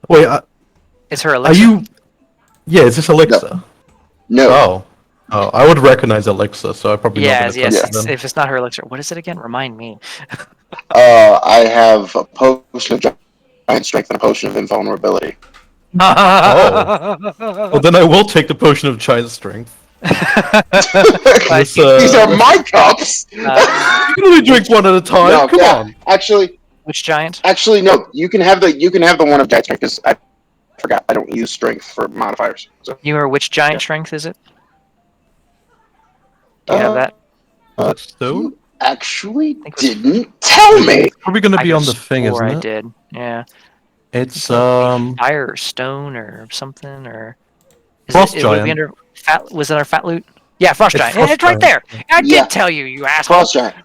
Wait, It's her are elixir. you? Yeah, is this Elixir? No. Oh, I would recognize Elixir, so I'm probably not Yeah, going to yes. touch it then. If it's not her elixir, what is it again? Remind me. I have a potion of giant strength and a potion of invulnerability. Well, then I will take the potion of giant strength. This, These are my cups. You can only drink one at a time. No, Come yeah, on. Which giant? Actually, no. You can have the one of giant strength because I forgot I don't use strength for modifiers. So. You are which giant Yeah. strength is it? Do you have that? Stone? You actually think it was- didn't tell me. It's probably going to I be on the could've thing, swore isn't I it? did. Yeah. It's Fire or stone or something or. Frost Would it giant. be under fat? Was it our fat loot? Yeah, frost It's giant. frost It's right giant. there. I Yeah. did tell you, you asshole. Frost giant.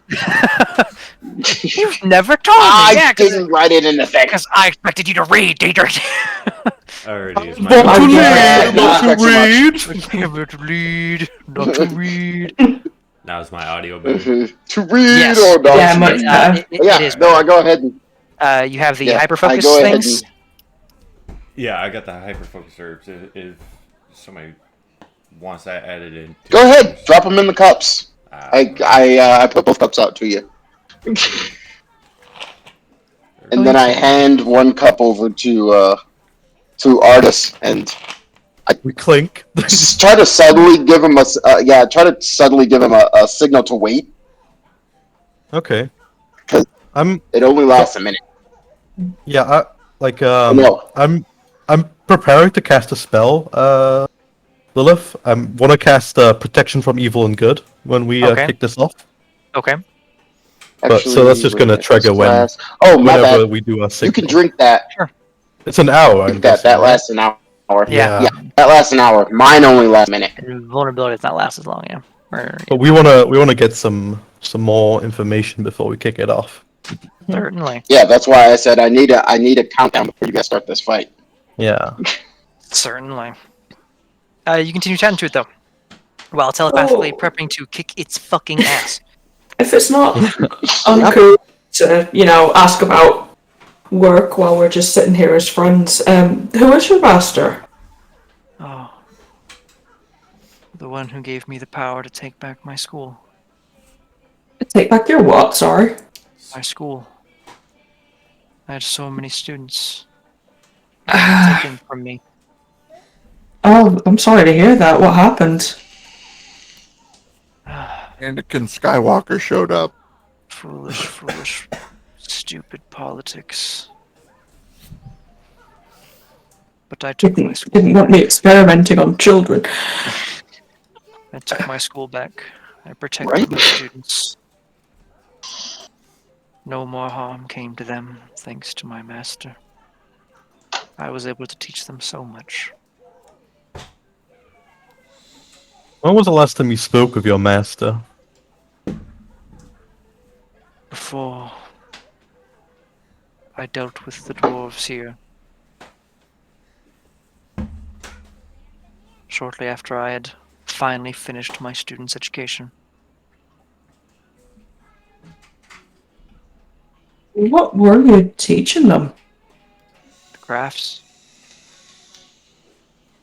You've never told me. I Yeah, didn't write it in the thing. because I expected you to read, Daedric. I already used Not my. to Yeah, read, no not to respect so read. Never to read, not to read. Now is my audio better. To read Yes. or not. Yeah, much It, better. Yeah, it is. no, I go ahead and You have the yeah, I hyperfocus go ahead things. Yeah, I got the hyperfocus herbs. If somebody wants that added in, go ahead, drop them in the cups. Uh, I put both cups out to you, and then I hand one cup over to Artis and We clink. try to subtly give him a signal to wait. Okay. 'Cause- I'm It only lasts a minute. yeah. No. I'm preparing to cast a spell. Lilith, I want to cast protection from evil and good when we Okay. kick this off. Okay. But- so that's just gonna trigger when- Oh my Whenever bad. we do our You signal. can drink that. It's an hour. I'm guessing, That right? lasts an hour. Yeah. Yeah, that lasts an hour. Mine only lasts a minute. And vulnerability does not last as long, yeah. But we wanna get some more information before we kick it off. Certainly. Yeah, that's why I said I need a countdown before you guys start this fight. Yeah. Certainly. You continue chatting to it though, while telepathically Oh. prepping to kick its fucking ass. If it's not uncool to, ask about work while we're just sitting here as friends, who is your master? Oh. The one who gave me the power to take back my school. Take back your what, sorry? My school. I had so many students taken from me. Oh, I'm sorry to hear that. What happened? Anakin Skywalker showed up. Foolish, stupid politics. But I took my school. Didn't want me experimenting on children. I took my school back. I protected Right. my students. No more harm came to them, thanks to my master. I was able to teach them so much. When was the last time you spoke with your master? Before I dealt with the dwarves here. Shortly after I had finally finished my students' education. What were you teaching them? The crafts.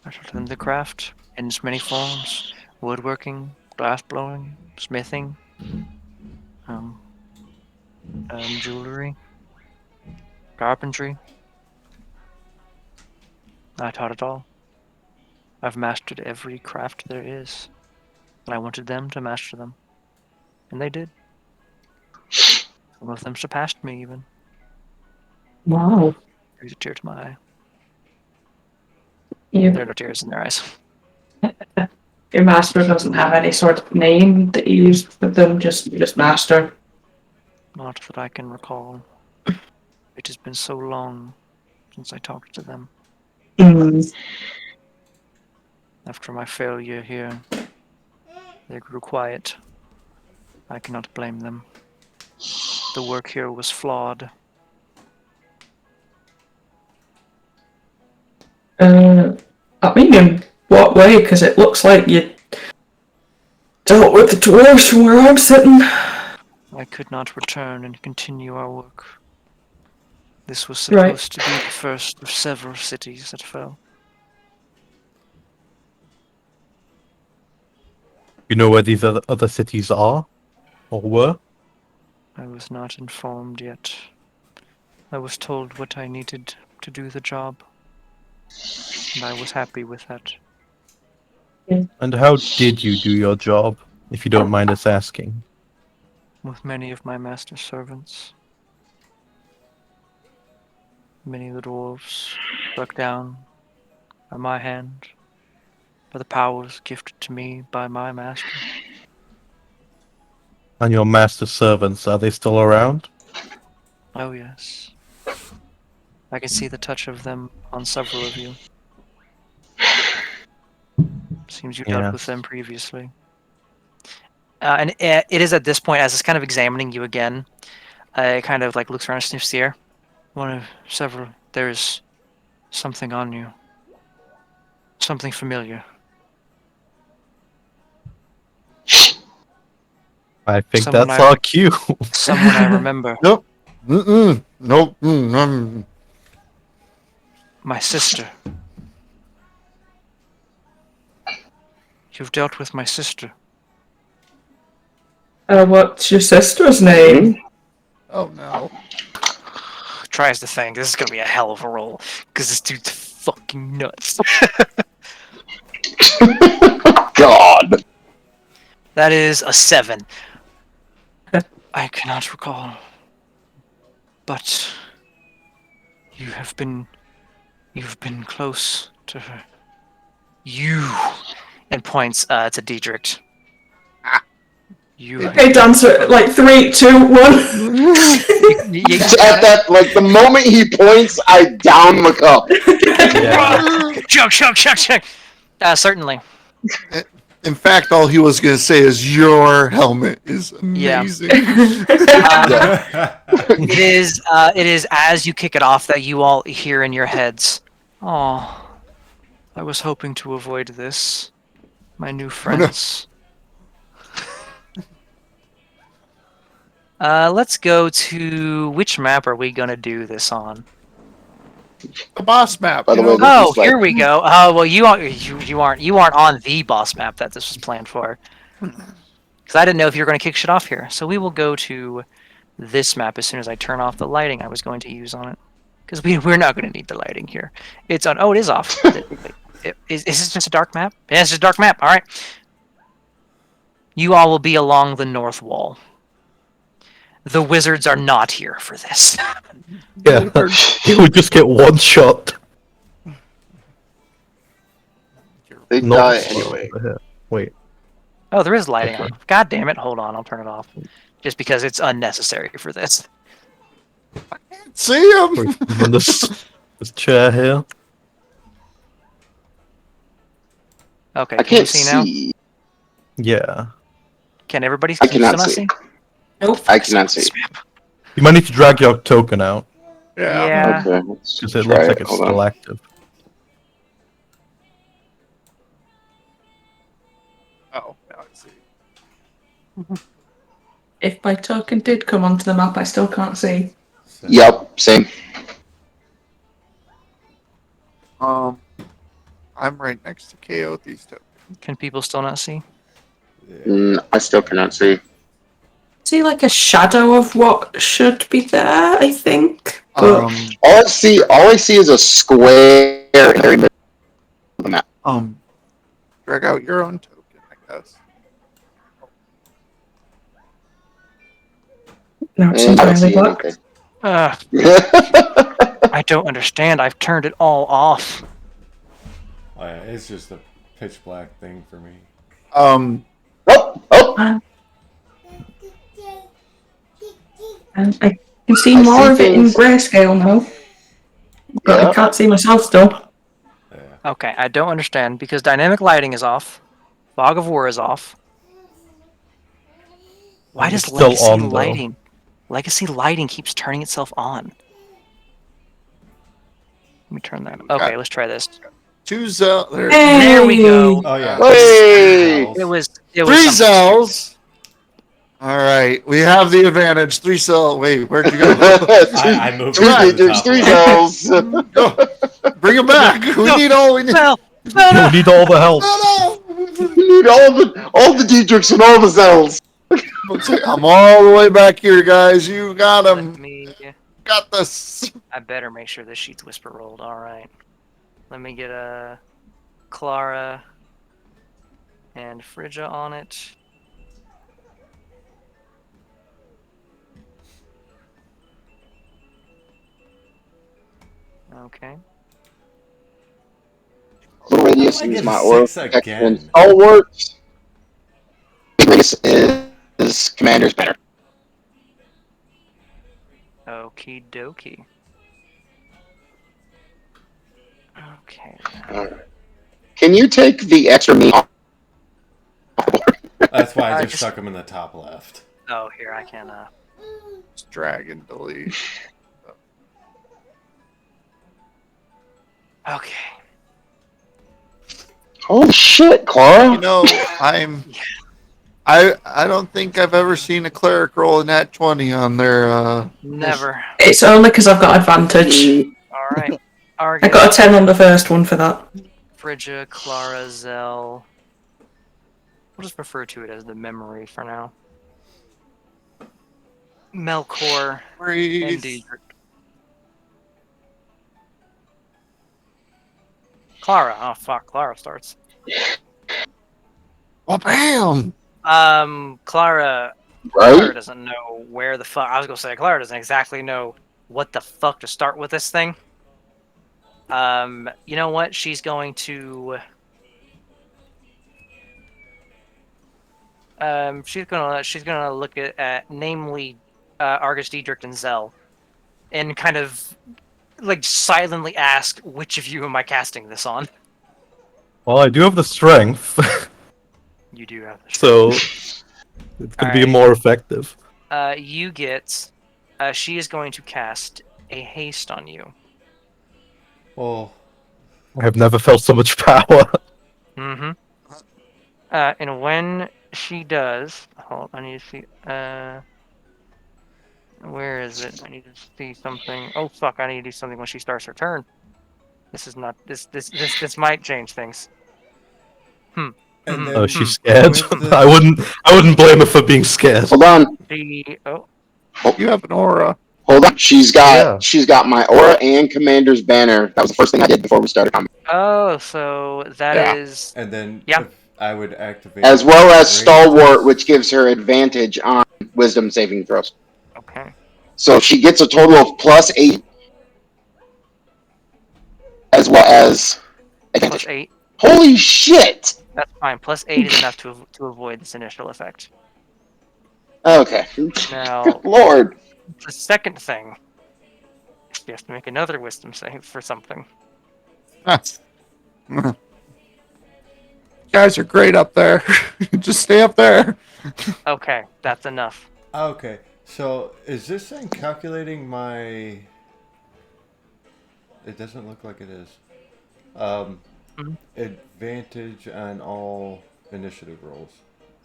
I taught them the craft in its many forms. Woodworking, glass blowing, smithing, jewelry, carpentry. I taught it all. I've mastered every craft there is. And I wanted them to master them. And they did. Some of them surpassed me even. Wow. There's a tear to my eye. You, There are no tears in their eyes. your master doesn't have any sort of name that you use with them, just master. Not that I can recall. It has been so long since I talked to them. Mm. After my failure here, they grew quiet. I cannot blame them. The work here was flawed. I mean, in what way? Because it looks like you dealt with the dwarves from where I'm sitting. I could not return and continue our work. This was Right. supposed to be the first of several cities that fell. You know where these other cities are? Or were? I was not informed yet. I was told what I needed to do the job. And I was happy with that. And how did you do your job, if you don't mind us asking? With many of my master's servants. Many of the dwarves struck down by my hand, by the powers gifted to me by my master. And your master servants, are they still around? Oh yes. I can see the touch of them on several of you. Seems you dealt with Yes. them previously. And it is at this point, as it's kind of examining you again, it kind of like looks around and sniffs the air. One of several. There's something on you. Something familiar. I think Someone that's I- our cue. Someone I remember. Nope. Mm-mm. Nope. My sister. You've dealt with my sister. What's your sister's name? Oh no. Tries to think. This is gonna be a hell of a roll. Because this dude's fucking nuts. God. That is a 7. I cannot recall. But you've been close to her. You and points to Diedrich. You Okay, dancer. Like 3, 2, 1. At that, like the moment he points, I down the cup. Chug. Certainly. In fact, all he was going to say is, "Your helmet is Yeah. amazing." It is as you kick it off that you all hear in your heads. Oh, I was hoping to avoid this. My new friends. Let's go to which map are we gonna do this on? The boss map. By the you way, know? this Oh, is like- here we go. Oh, well, you aren't on the boss map that this was planned for. Because I didn't know if you were going to kick shit off here. So we will go to this map as soon as I turn off the lighting I was going to use on it. Because we're not going to need the lighting here. It's on. Oh, it is off. Is this just a dark map? Yeah, it's just a dark map. All right. You all will be along the north wall. The wizards are not here for this. Yeah, he would just get one shot. They Not die anyway. Wait, Oh, there is lighting Okay. on. God damn it. Hold on. I'll turn it off. Just because it's unnecessary for this. See him. wait, on this chair here. Okay. I Can you can't see now? see. Yeah, Can everybody I can you cannot still not see. see? Nope. I cannot see. you might need to drag your token out Yeah. Okay, let's because it try looks like it's Hold on. still active. Oh, now I see. If my token did come onto the map, I still can't see. Yep, same. I'm right next to Coyote's token. Can people still not see? I still cannot see. See like a shadow of what should be there, I think. But All I see is a square in the very middle of the map. Drag out your own token, I guess. no, it's And I don't entirely see black. anything. I don't understand. I've turned it all off. Oh, yeah, it's just a pitch black thing for me. Oh! And I can see I more see of it in things. grayscale now. But Yeah. I can't see myself still. Yeah. Okay, I don't understand because dynamic lighting is off. Fog of War is off. Why It's does still legacy on, though. lighting? Legacy lighting keeps turning itself on. Let me turn that. Okay, let's try this. Two Zell. There we go. Oh yeah. Hey! It was Three something. Zells. All right, we have the advantage. 3 cell. Wait, where'd you go? I moved Three, it to the there's top 3 left. cells. Go. Bring him back. We need all we need. Well, We need all the help. No, You need all the Diedrichs and all the cells. no. I'm all the way back here, guys. You got let him. me. Got this. I better make sure this sheet's whisper rolled. All right. Let me get a Clara and Frigga on it. Okay. The radius I is get my a aura 6 protection again. and stalwarts. Radius is commander's banner. Okie dokie. Okay. Can you take the extra meat off? That's why I I just just- stuck them in the top left. Oh, here I can. Just drag and delete. Okay. Oh shit, Clara! You know, I don't think I've ever seen a cleric roll a nat 20 on their Never. It's only because I've got advantage. All right. I Argus, got a 10 on the first one for that. Frigga, Clara, Zell. We'll just refer to it as the memory for now. Melkor and breathe. Diedrich. Clara. Oh fuck, Clara starts. Oh, bam! Clara Right? doesn't know where the fuck. I was gonna say Clara doesn't exactly know what the fuck to start with this thing. You know what? She's going to. She's gonna look at namely, Argus, Diedrich, and Zell, and kind of like silently ask, which of you am I casting this on? Well, I do have the strength, You do have this. so it's gonna be Alright. more effective. You get. She is going to cast a haste on you. Well, I've never felt so much power. Mm-hmm. And when she does, hold. I need to see. Where is it? I need to see something. Oh fuck! I need to do something when she starts her turn. This is not. This might change things. and Mhm. then Oh, she's scared. with the- I wouldn't blame her for being scared. Hold on. Oh, You have an aura. Hold on. She's Yeah. got my aura and commander's banner. That was the first thing I did before we started combat. oh, so that is. Yeah. And then Yeah. if I would activate As well as Radiance. stalwart, which gives her advantage on wisdom saving throws. Okay. So she gets a total of +8, as well as advantage. +8. Holy shit! That's fine. +8 is enough to avoid this initial effect. Okay. Now, Lord. the second thing is you have to make another wisdom save for something. You guys are great up there. Just stay up there. Okay, that's enough. Okay, so is this thing calculating my? It doesn't look like it is. Mhm. Advantage on all initiative rolls.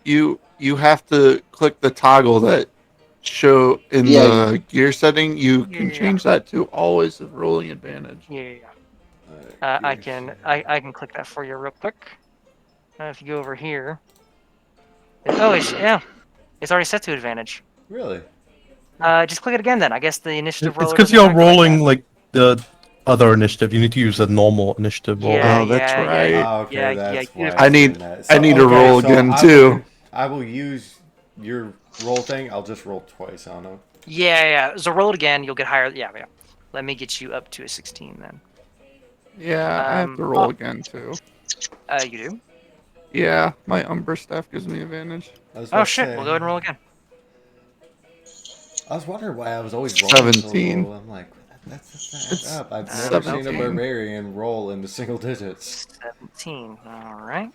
You have to click the toggle that show in Yeah. the gear setting. You can Yeah. change that to always the rolling advantage. Yeah. I Gears. can click that for you real quick. If you go over here. It's already set to advantage. Really? Just click it again then. I guess the initiative It's roller because doesn't you're calculate rolling that. like the other initiative. You need to use a normal initiative roll. Yeah, Oh, that's yeah, right. yeah. Oh, okay, Yeah, that's yeah, why I it's need- doing that. I need to okay, roll so again, I too. will- I will use your roll thing. I'll just roll twice on it. Yeah. So roll it again. You'll get higher. Yeah. Let me get you up to a 16 then. Yeah, I have to roll again too. You do? Yeah, my Umbra staff gives me advantage. I was Oh about to shit! say- We'll go ahead and roll again. I was wondering why I was always rolling so 17. low. I'm like, that's just It's up. I've never seen a 17. barbarian roll in the single digits. 17. All right.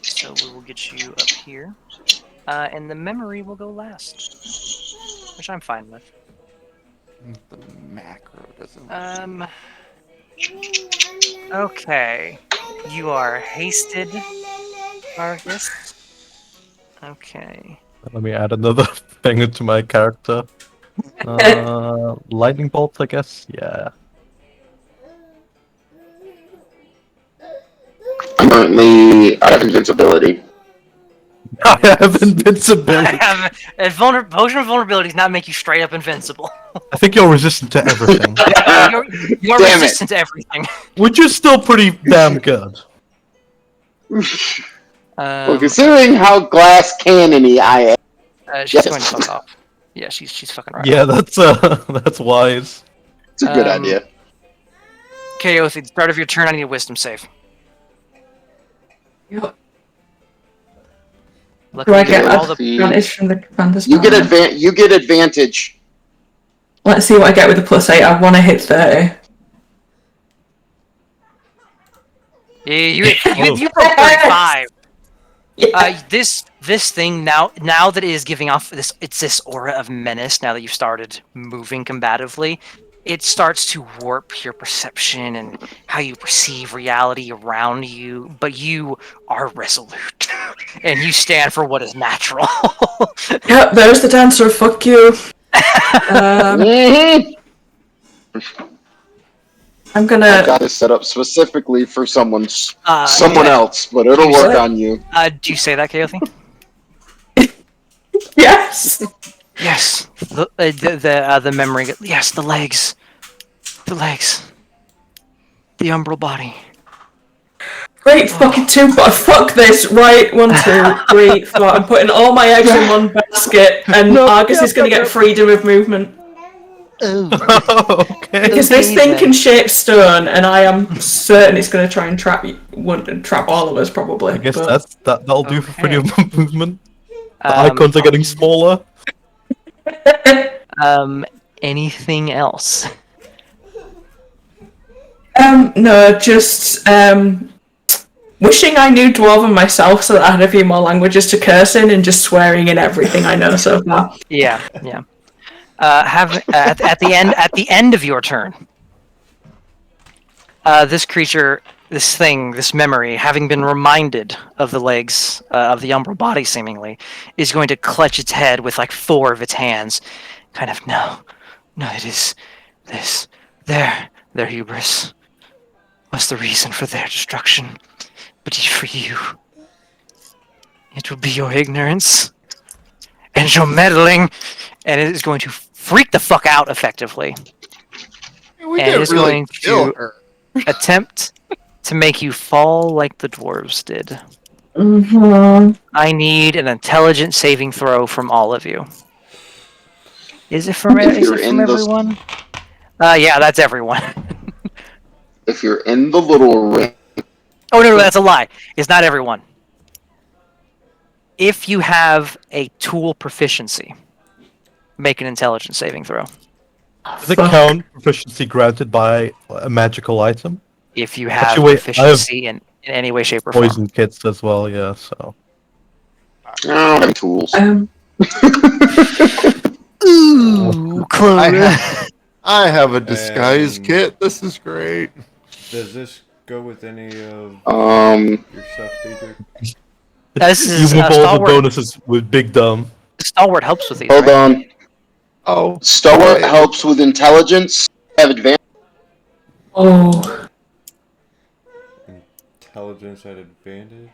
So we will get you up here, and the memory will go last, which I'm fine with. The macro doesn't. Okay. You are hasted, Argus. Okay. Let me add another thing into my character. Lightning bolt, I guess. Yeah. Currently, I have invincibility. I have invincibility. Potion of vulnerability does not make you straight up invincible. I think you're resistant to everything, You're Damn it. resistant to everything. which is still pretty damn good. Well, considering how glass cannony I am, She's yes. going to fuck off. Yeah, she's fucking right. Yeah, that's wise. it's a good Um, idea. KO, at the start of your turn, I need a wisdom save. Yep. Luckily, Do I you get have all the advantage from the commander's You get power? You get advantage. Let's see what I get with the +8. I want to hit 30. Yeah, you broke 35. Yeah. This thing now that it is giving off this aura of menace. Now that you've started moving combatively, it starts to warp your perception and how you perceive reality around you. But you are resolute, and you stand for what is natural. Yep, there's the dancer. Fuck you. Mhm. I'm I gonna. got it set up specifically for someone Yeah. else, but it'll You work said- on you. Do you say that, Kaothi? Yes. Yes. The memory. Yes, the legs. The legs. The umbral body. Great fucking 2, but fuck this. Right, 1, 2, 3, 4. I'm putting all my eggs in one basket, and Argus is gonna get freedom of movement. Okay. Because this Okay, thing then. can shape stone, and I am certain it's going to try and trap all of us, probably. I guess but- that'll do for Okay. freedom of movement. The icons are getting smaller. Anything else? No, just wishing I knew Dwarven myself so that I had a few more languages to curse in, and just swearing in everything I know so far. Yeah. At the end of your turn, this creature, this memory, having been reminded of the legs of the umbral body, seemingly, is going to clutch its head with like 4 of its hands, kind of no, it is this their hubris was the reason for their destruction, but for you, it will be your ignorance and your meddling, and it is going to freak the fuck out effectively. We And didn't it's really going kill to- her. Attempt to make you fall like the dwarves did. Mm-hmm. I need an intelligence saving throw from all of you. Is it from, If you're in those- everyone? Yeah, that's everyone. If you're in the little ring, Oh, no, that's a lie. It's not everyone. If you have a tool proficiency, make an intelligence saving throw. Does it count proficiency granted by a magical item? If you have Actually, wait, I have proficiency in any way, shape, or form. Poison kits as well, yeah, so. I don't have tools. Ooh, I have a disguise And- kit. This is great. Does this go with any of your stuff, Daedric? This is You move all the Stalwart. bonuses with Big Dumb. Stalwart helps with these, Hold right? on. Oh, Stalwart right. helps with intelligence. Have advantage. Oh. Intelligence at advantage?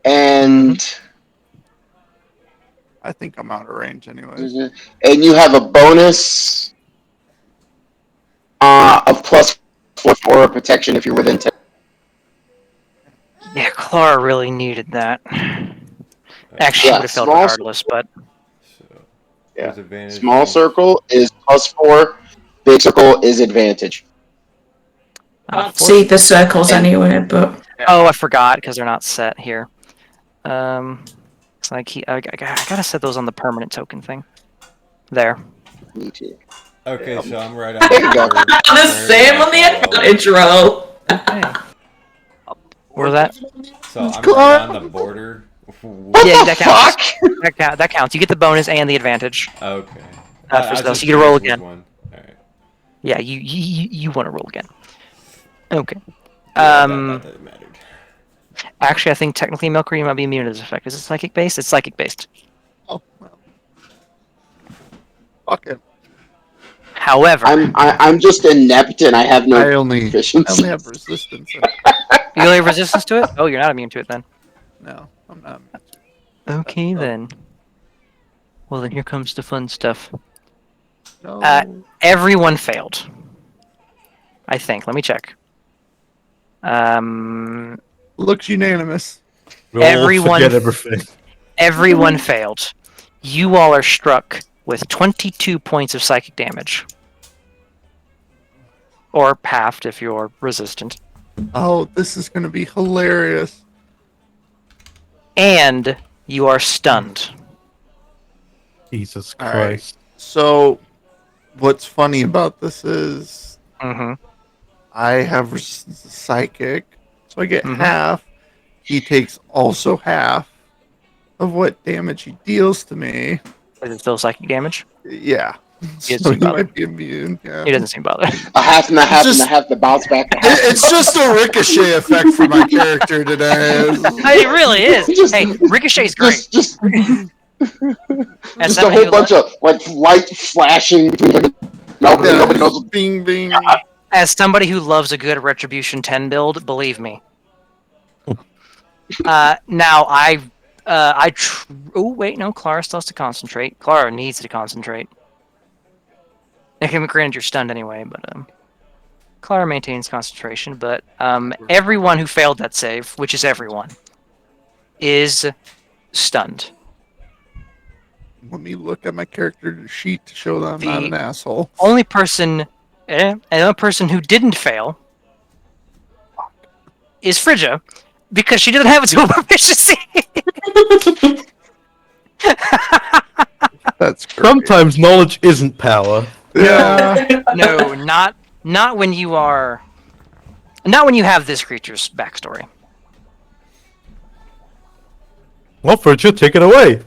And I think I'm out of range anyway. you have a bonus of +4 for protection if you're within 10. Yeah, Clara really needed that. Actually, she Yeah, would have failed small- regardless, but So, Yeah. with advantage. Small circle is +4. Big circle is advantage. Can't see the circles anyway, but oh, I forgot because they're not set here. So I gotta set those on the permanent token thing. There. Me too. Okay, so I'm right There you go. the same on the advantage roll. Okay. Where's that? So I'm right on the border. Yeah, that counts. That counts. You get the bonus and the advantage. Okay. For I was spells. just You get to roll curious which again. one. Alright. Yeah, you want to roll again. Okay. Yeah, that mattered. Actually, I think technically Milker, you might be immune to this effect. Is it psychic based? It's psychic based. Oh, well. Fuck him. However, I'm just inept and I have no I only proficiency. have resistance. you only have resistance to it? Oh, you're not immune to it then. No, I'm not. Okay Oh. then. Well then, here comes the fun stuff. No. Everyone failed. I think. Let me check. Looks unanimous. We all Everyone forget everything. Everyone failed. You all are struck with 22 points of psychic damage. Or halved if you're resistant. Oh, this is gonna be hilarious. And you are stunned. Jesus All right. Christ. So, what's funny about this is Mm-hmm. I have resistance to psychic, so I get Mhm. half. He takes also half of what damage he deals to me. Is it still psychic damage? Yeah. He doesn't So seem he bothered. might be immune. Yeah. He doesn't seem bothered. A half and a half Just- and a half to bounce back. It's just a ricochet effect for my character today. It really is. Just- Hey, Ricochet's great. Just As a somebody whole who bunch of like light flashing between nobody knows. Bing, bing. As somebody who loves a good Retribution 10 build, believe me. Now, oh, wait, no, Clara still has to concentrate. Clara needs to concentrate. Granted, you're stunned anyway, but Clara maintains concentration. But everyone who failed that save, which is everyone, is stunned. Let me look at my character sheet to show that I'm not The- an asshole. Only person, another person who didn't fail is Frigga, because she doesn't have a dual proficiency. That's great. Sometimes knowledge isn't power. Yeah. No, not when you are. Not when you have this creature's backstory. Well, Fridge, take it away.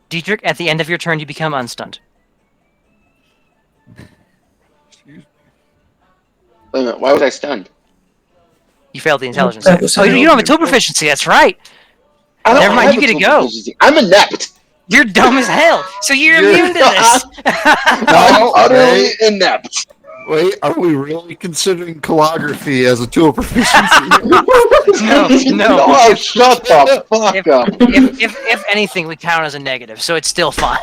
Dietrich, at the end of your turn, you become unstunned. Wait a minute, why was I stunned? You failed the intelligence That save. was Oh, you don't have a so- tool proficiency. That's right. I don't Never mind, have you a get to tool go. proficiency. I'm inept. You're dumb as hell. So you're You're- immune to this. I'm utterly inept. Wait, are we really considering calligraphy as a tool proficiency? No. Oh, shut the fuck If- up. if anything, we count as a negative, so it's still fine.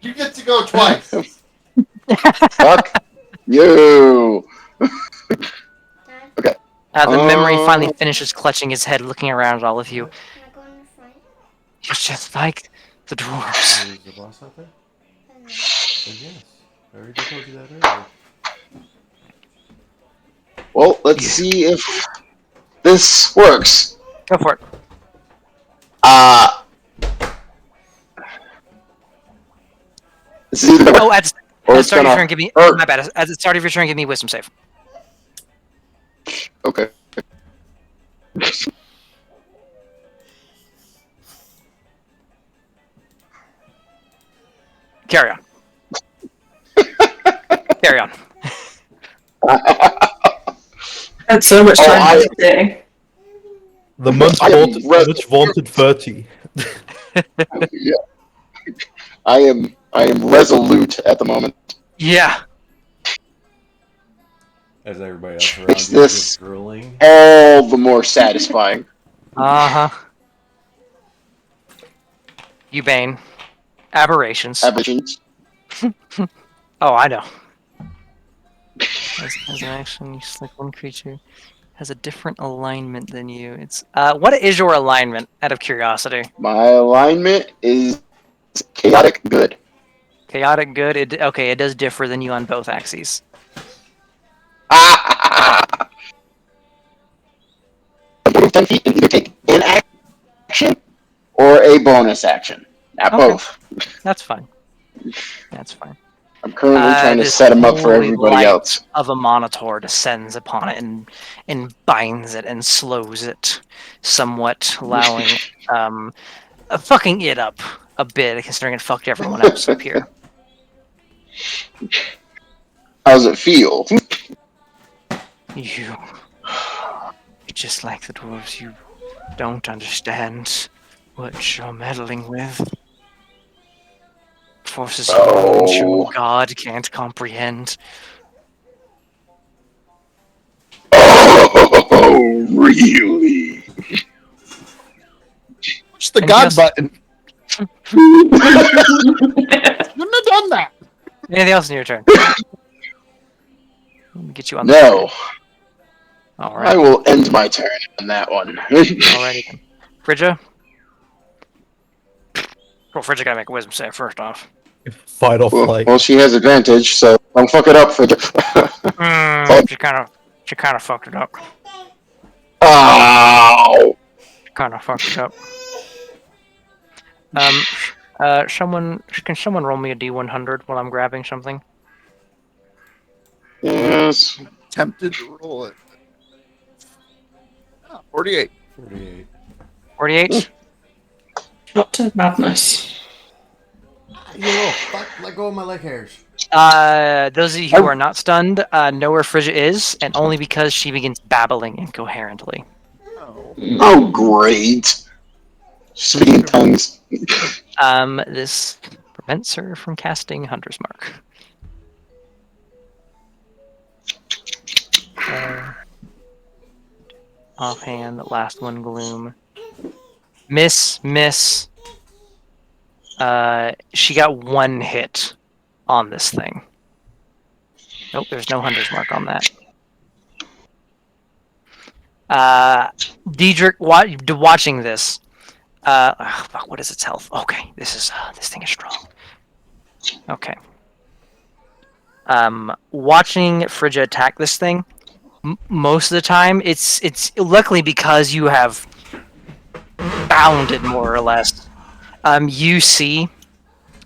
You get to go twice. Fuck you. The memory finally finishes clutching his head, looking around at all of you. You're just like the dwarves. Is the boss out there? Then yes. I already told you that earlier. Well, let's see if this works. Go for it. This is either Oh, at or the it's start of your gonna turn, give me. hurt. My bad. At the start of your turn, give me a wisdom save. Okay. Carry on. Carry on. Had so much Oh, time today. The much I am vaunted, re- much vaunted 30. Yeah. I am resolute at the moment. Yeah. As everybody else around Makes you is this- just drooling. All the more satisfying. Uh huh. You Bane. Aberrations. Aberrations. Oh, I know. As an action, you select one creature has a different alignment than you. It's what is your alignment? Out of curiosity. My alignment is chaotic good. Chaotic good. Okay, it does differ than you on both axes. Move 10 feet and either take an action or a bonus action. Not Okay. both. That's fine. That's fine. I'm currently trying to this set them up for holy everybody light else. Of a Monitor descends upon it and binds it and slows it, somewhat allowing fucking it up a bit, considering it fucked everyone else up here. How's it feel? You're just like the dwarves. You don't understand what you're meddling with. Forces Oh. which your God can't comprehend. Oh, really? Push the And God just- button. Shouldn't have done that. Anything else in your turn? Let me get you on No, All I right. will end my turn on that one. Alrighty then. Frigga? Well, Frigga gotta make a wisdom save first off. Fight or flight. well, she has advantage, so don't fuck it up for the. She kind of fucked it up. Ow! Kind of fucked it up. Can someone roll me a D100 while I'm grabbing something? Yes. Tempted to roll it. 48. 48. 48? Not to madness. You little fuck, let go of my leg hairs. Those of you who are not stunned know where Frigga is, and only because she begins babbling incoherently. Oh. Oh, great. Speaking tongues. This prevents her from casting Hunter's Mark. Offhand, the last one, Gloom. Miss. She got one hit on this thing. Nope, there's no Hunter's Mark on that. Diedrich, watching this. Fuck, what is its health? Okay, this thing is strong. Okay. Watching Frigga attack this thing, most of the time, it's luckily because you have bounded more or less. You see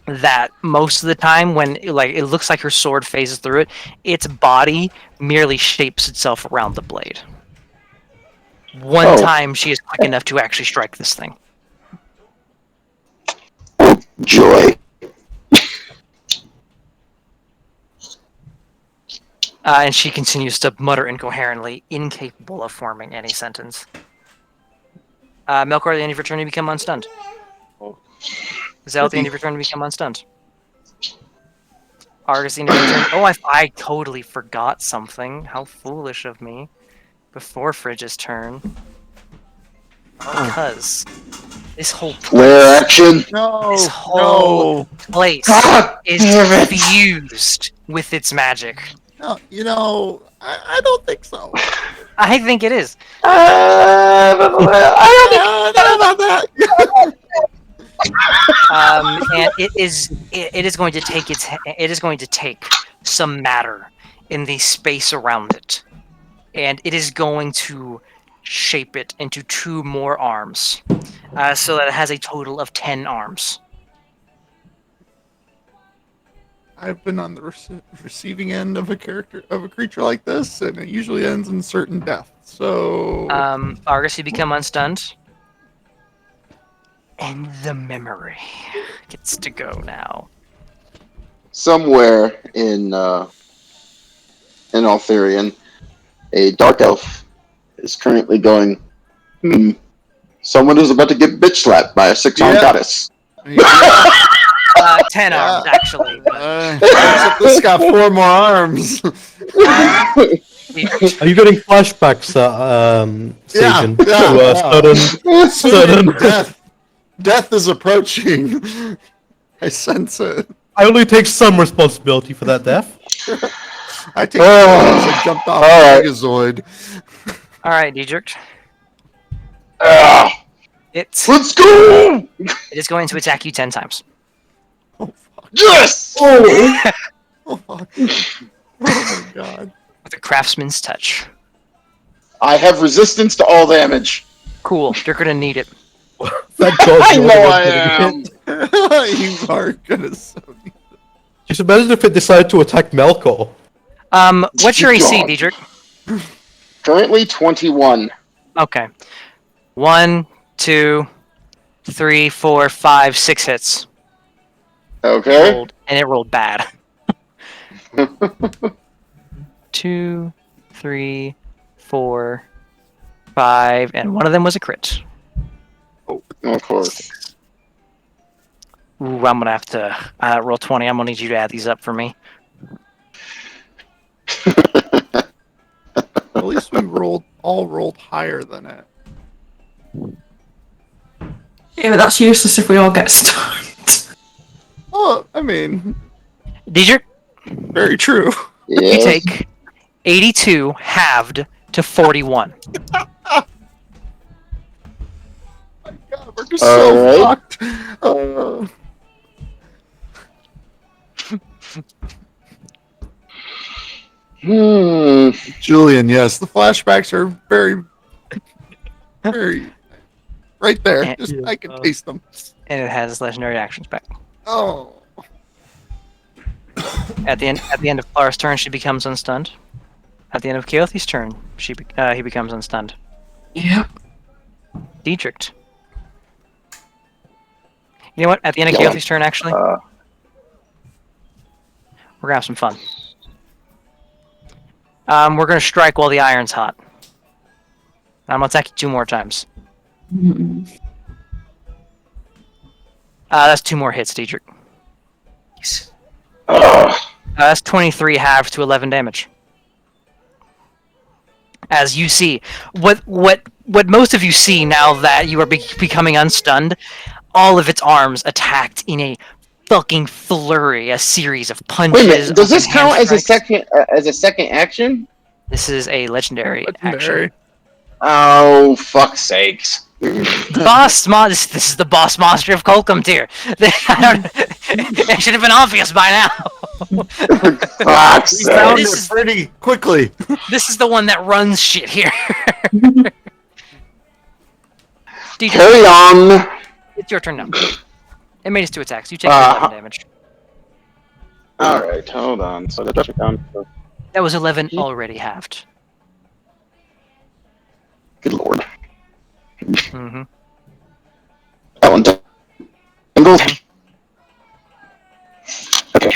that most of the time when it looks like her sword phases through it, its body merely shapes itself around the blade. One time she is quick enough to actually strike this thing. Joy. And she continues to mutter incoherently, incapable of forming any sentence. Melkor, at the end of your turn, you become unstunned. Zell, at the end of your turn, you become unstunned. Argus, at the end of your turn. Oh, I totally forgot something. How foolish of me. Before Frigga's turn. Because this whole Flare action. No. This whole place God is damn it. fused with its magic. No, you know, I don't think so. I think it is. I don't know about that. And it is going to take some matter in the space around it, and it is going to shape it into 2 more arms, so that it has a total of 10 arms. I've been on the receiving end of a creature like this, and it usually ends in certain death. So Argus, you become unstunned, and the memory gets to go now. Somewhere in Altharian, a dark elf is currently going, someone is about to get bitch slapped by a 6-armed Yeah. goddess. 10 arms, actually. But, except this got 4 more arms. Are you getting flashbacks, Sagan? Yeah. Sudden. Death is approaching. I sense it. I only take some responsibility for that death. I take Oh. I jumped off Alright. the Megazord. all right, Diedrich. It Let's go! is going to attack you 10 times. Yes! Oh fuck. Oh my god. With a craftsman's touch. I have resistance to all damage. Cool. You're gonna need it. Thank God. I you're know the one I getting hit. am. You are gonna so Just imagine if it decided to attack Melkor. What's your AC, God. Diedrich? Currently 21. Okay. 1, 2, 3, 4, 5, 6 hits. Okay. And it rolled bad. 2, 3, 4, 5, and one of them was a crit. Of course. Ooh, I'm gonna have to roll 20. I'm gonna need you to add these up for me. At least we rolled higher than it. Yeah, but that's useless if we all get stunned. Oh, I mean, Diedrich, very true. you Yes. take 82 halved to 41. God, we're just so Alright. fucked. Julian, yes, the flashbacks are very, very right there. Yeah. Just I can taste them. And it has legendary actions back. Oh, At the end of Clara's turn, she becomes unstunned. At the end of Keothi's turn, he becomes unstunned. Yep. Diedrich. You know what? At the end of Yeah. Keothi's turn, actually, we're gonna have some fun. We're gonna strike while the iron's hot. I'm gonna attack you 2 more times. That's 2 more hits, Diedrich. That's 23 halved to 11 damage. As you see, what most of you see now that you are becoming unstunned, all of its arms attacked in a fucking flurry, a series of punches. Wait a minute. Does this open hand count as a strikes. second action? This is a legendary legendary. action. Oh, fuck sakes. This is the boss monster of Kolkum tier. It should have been obvious by now. Fuck We found sakes. This it is- pretty quickly. This is the one that runs shit here. DJ, Carry on. it's your turn now. It made its 2 attacks. You take 11 damage. Alright, hold on. So the drop down. That was 11 already halved. Good lord. Mm-hmm. That one tangled. Okay.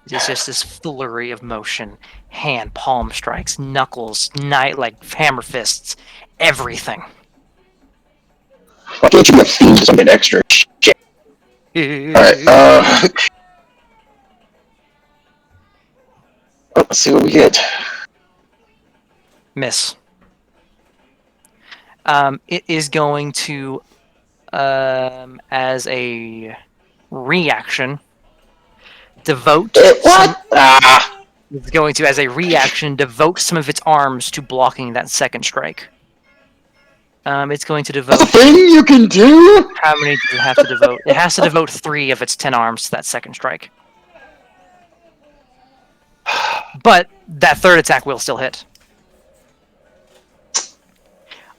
It's just this flurry of motion. Hand, palm strikes, knuckles, like hammer fists, everything. Why can't you have themed something extra? Shit. Alright, let's see what we get. Miss. It is going to, as a reaction, devote. What? It's going to, as a reaction, devote some of its arms to blocking that second strike. It's going to devote. A thing you can do? How many does it have to devote? It has to devote 3 of its 10 arms to that second strike. But that third attack will still hit.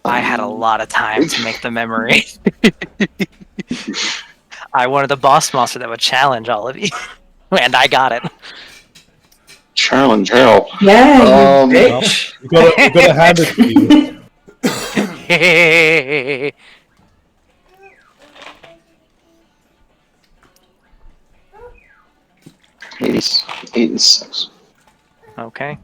I had a lot of time to make the memory. I wanted a boss monster that would challenge all of you. And I got it. Challenge hell. Yeah, Um, you bitch. You gotta hand it to you. Eight and 6. Okay.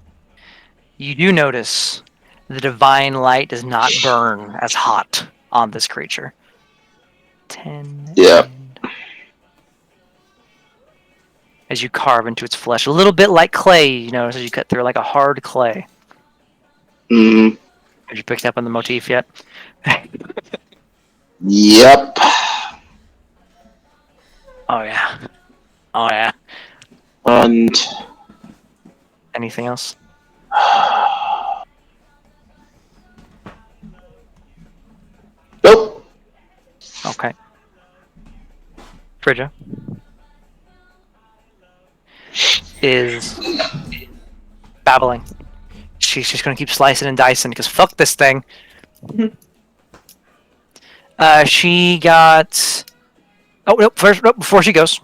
You do notice the divine light does not burn as hot on this creature. 10. Yeah. As you carve into its flesh, a little bit like clay, you notice as you cut through like a hard clay. Mm, Have you picked up on the motif yet? yep. Oh yeah. Oh yeah. And Anything else? nope. Okay. Frigga is babbling. She's just gonna keep slicing and dicing because fuck this thing. She got. Oh no! Before she goes,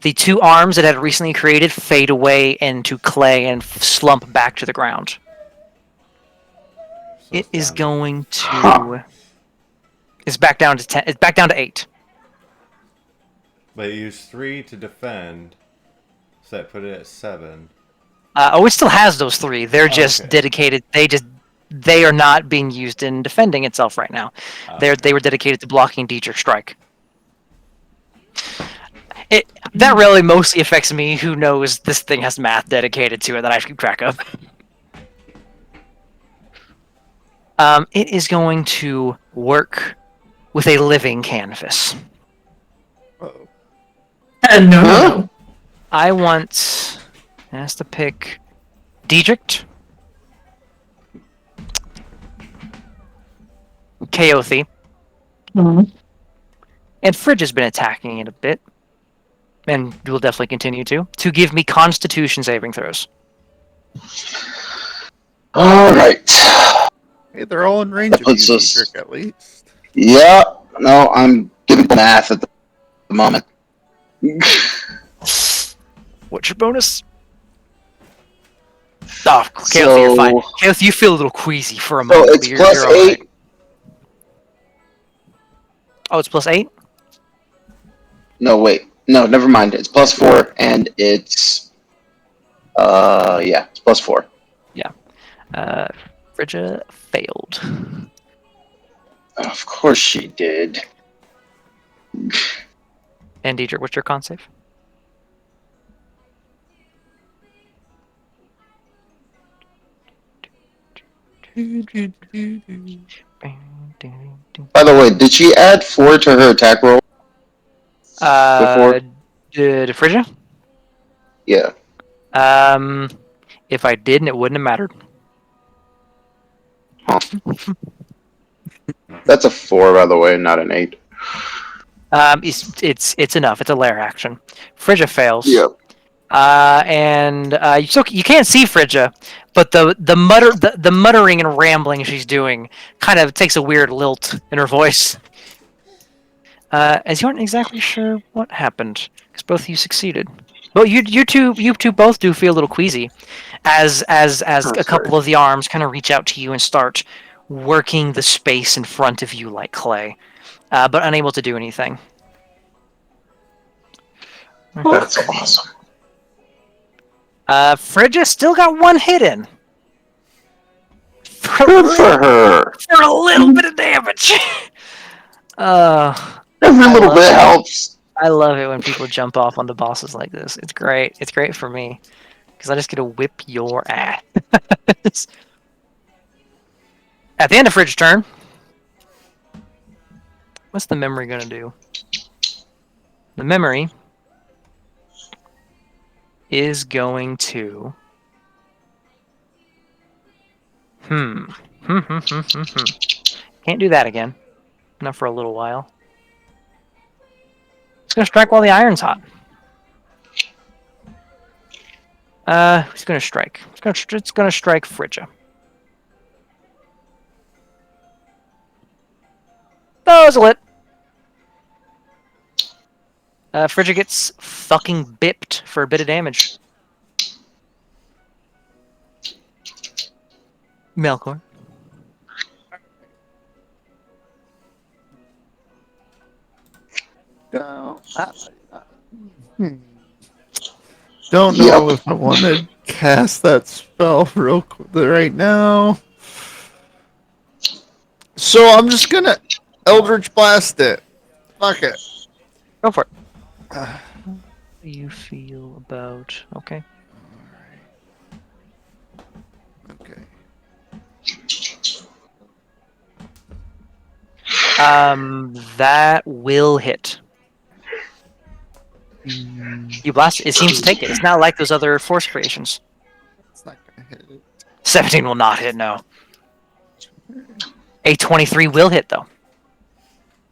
the 2 arms that had recently created fade away into clay and slump back to the ground. So It it's is down. going to. It's back down to 10. It's back down to 8. But you use 3 to defend, so that put it at 7. It still has those 3. They're just Okay. dedicated. They are not being used in defending itself right now. Okay. They were dedicated to blocking Diedrich's strike. That really mostly affects me, who knows this thing has math dedicated to it that I have to keep track of. It is going to work with a living canvas. Uh-oh. No, Huh? no. I want... It has to pick... Diedrich. Kaothi. Mhm. And Fridge has been attacking it a bit. And will definitely continue to give me Constitution saving throws. All right. Hey, they're all in range of Let's you, just- Dietrich, at least. Yeah. No, I'm giving math at the moment. What's your bonus? Oh, Kaothi, you're fine. So- Kaothi, you feel a little queasy for a So moment. it's but plus you're all right. 8. Oh, it's plus 8? No, wait. No, never mind. It's plus 4, and it's yeah, it's plus 4. Frigga failed. Of course she did. And Diedrich, what's your con save? By the way, did she add 4 to her attack roll? Before? Did Frigga? Yeah. If I didn't, it wouldn't have mattered. That's a 4, by the way, not an 8. It's enough. It's a lair action. Frigga fails. Yep. And you can't see Frigga, but the muttering and rambling she's doing kind of takes a weird lilt in her voice. As you aren't exactly sure what happened, because both of you succeeded. Well, you two both do feel a little queasy, as a couple of the arms kind of reach out to you and start working the space in front of you like clay, but unable to do anything. That's awesome. Frigga still got one hit in. Good for her. For a little bit of damage. Every little love bit it. helps. I love it when people jump off onto bosses like this. It's great. It's great for me. Because I just get to whip your ass. At the end of Fridge's turn, what's the memory going to do? The memory is going to... Can't do that again. Not for a little while. It's gonna strike while the iron's hot. Who's gonna strike? It's gonna strike Frigga. Oh, it's a lit. Frigga gets fucking bipped for a bit of damage. Melkor. Don't know if I want to cast that spell real quick right now. So I'm just gonna Eldritch Blast it. Fuck it. Go for it. How do you feel about... Okay. Okay. That will hit. You blast it. It seems to take it. It's not like those other force creations. It's not gonna hit it. 17 will not hit, no. A 23 will hit, though.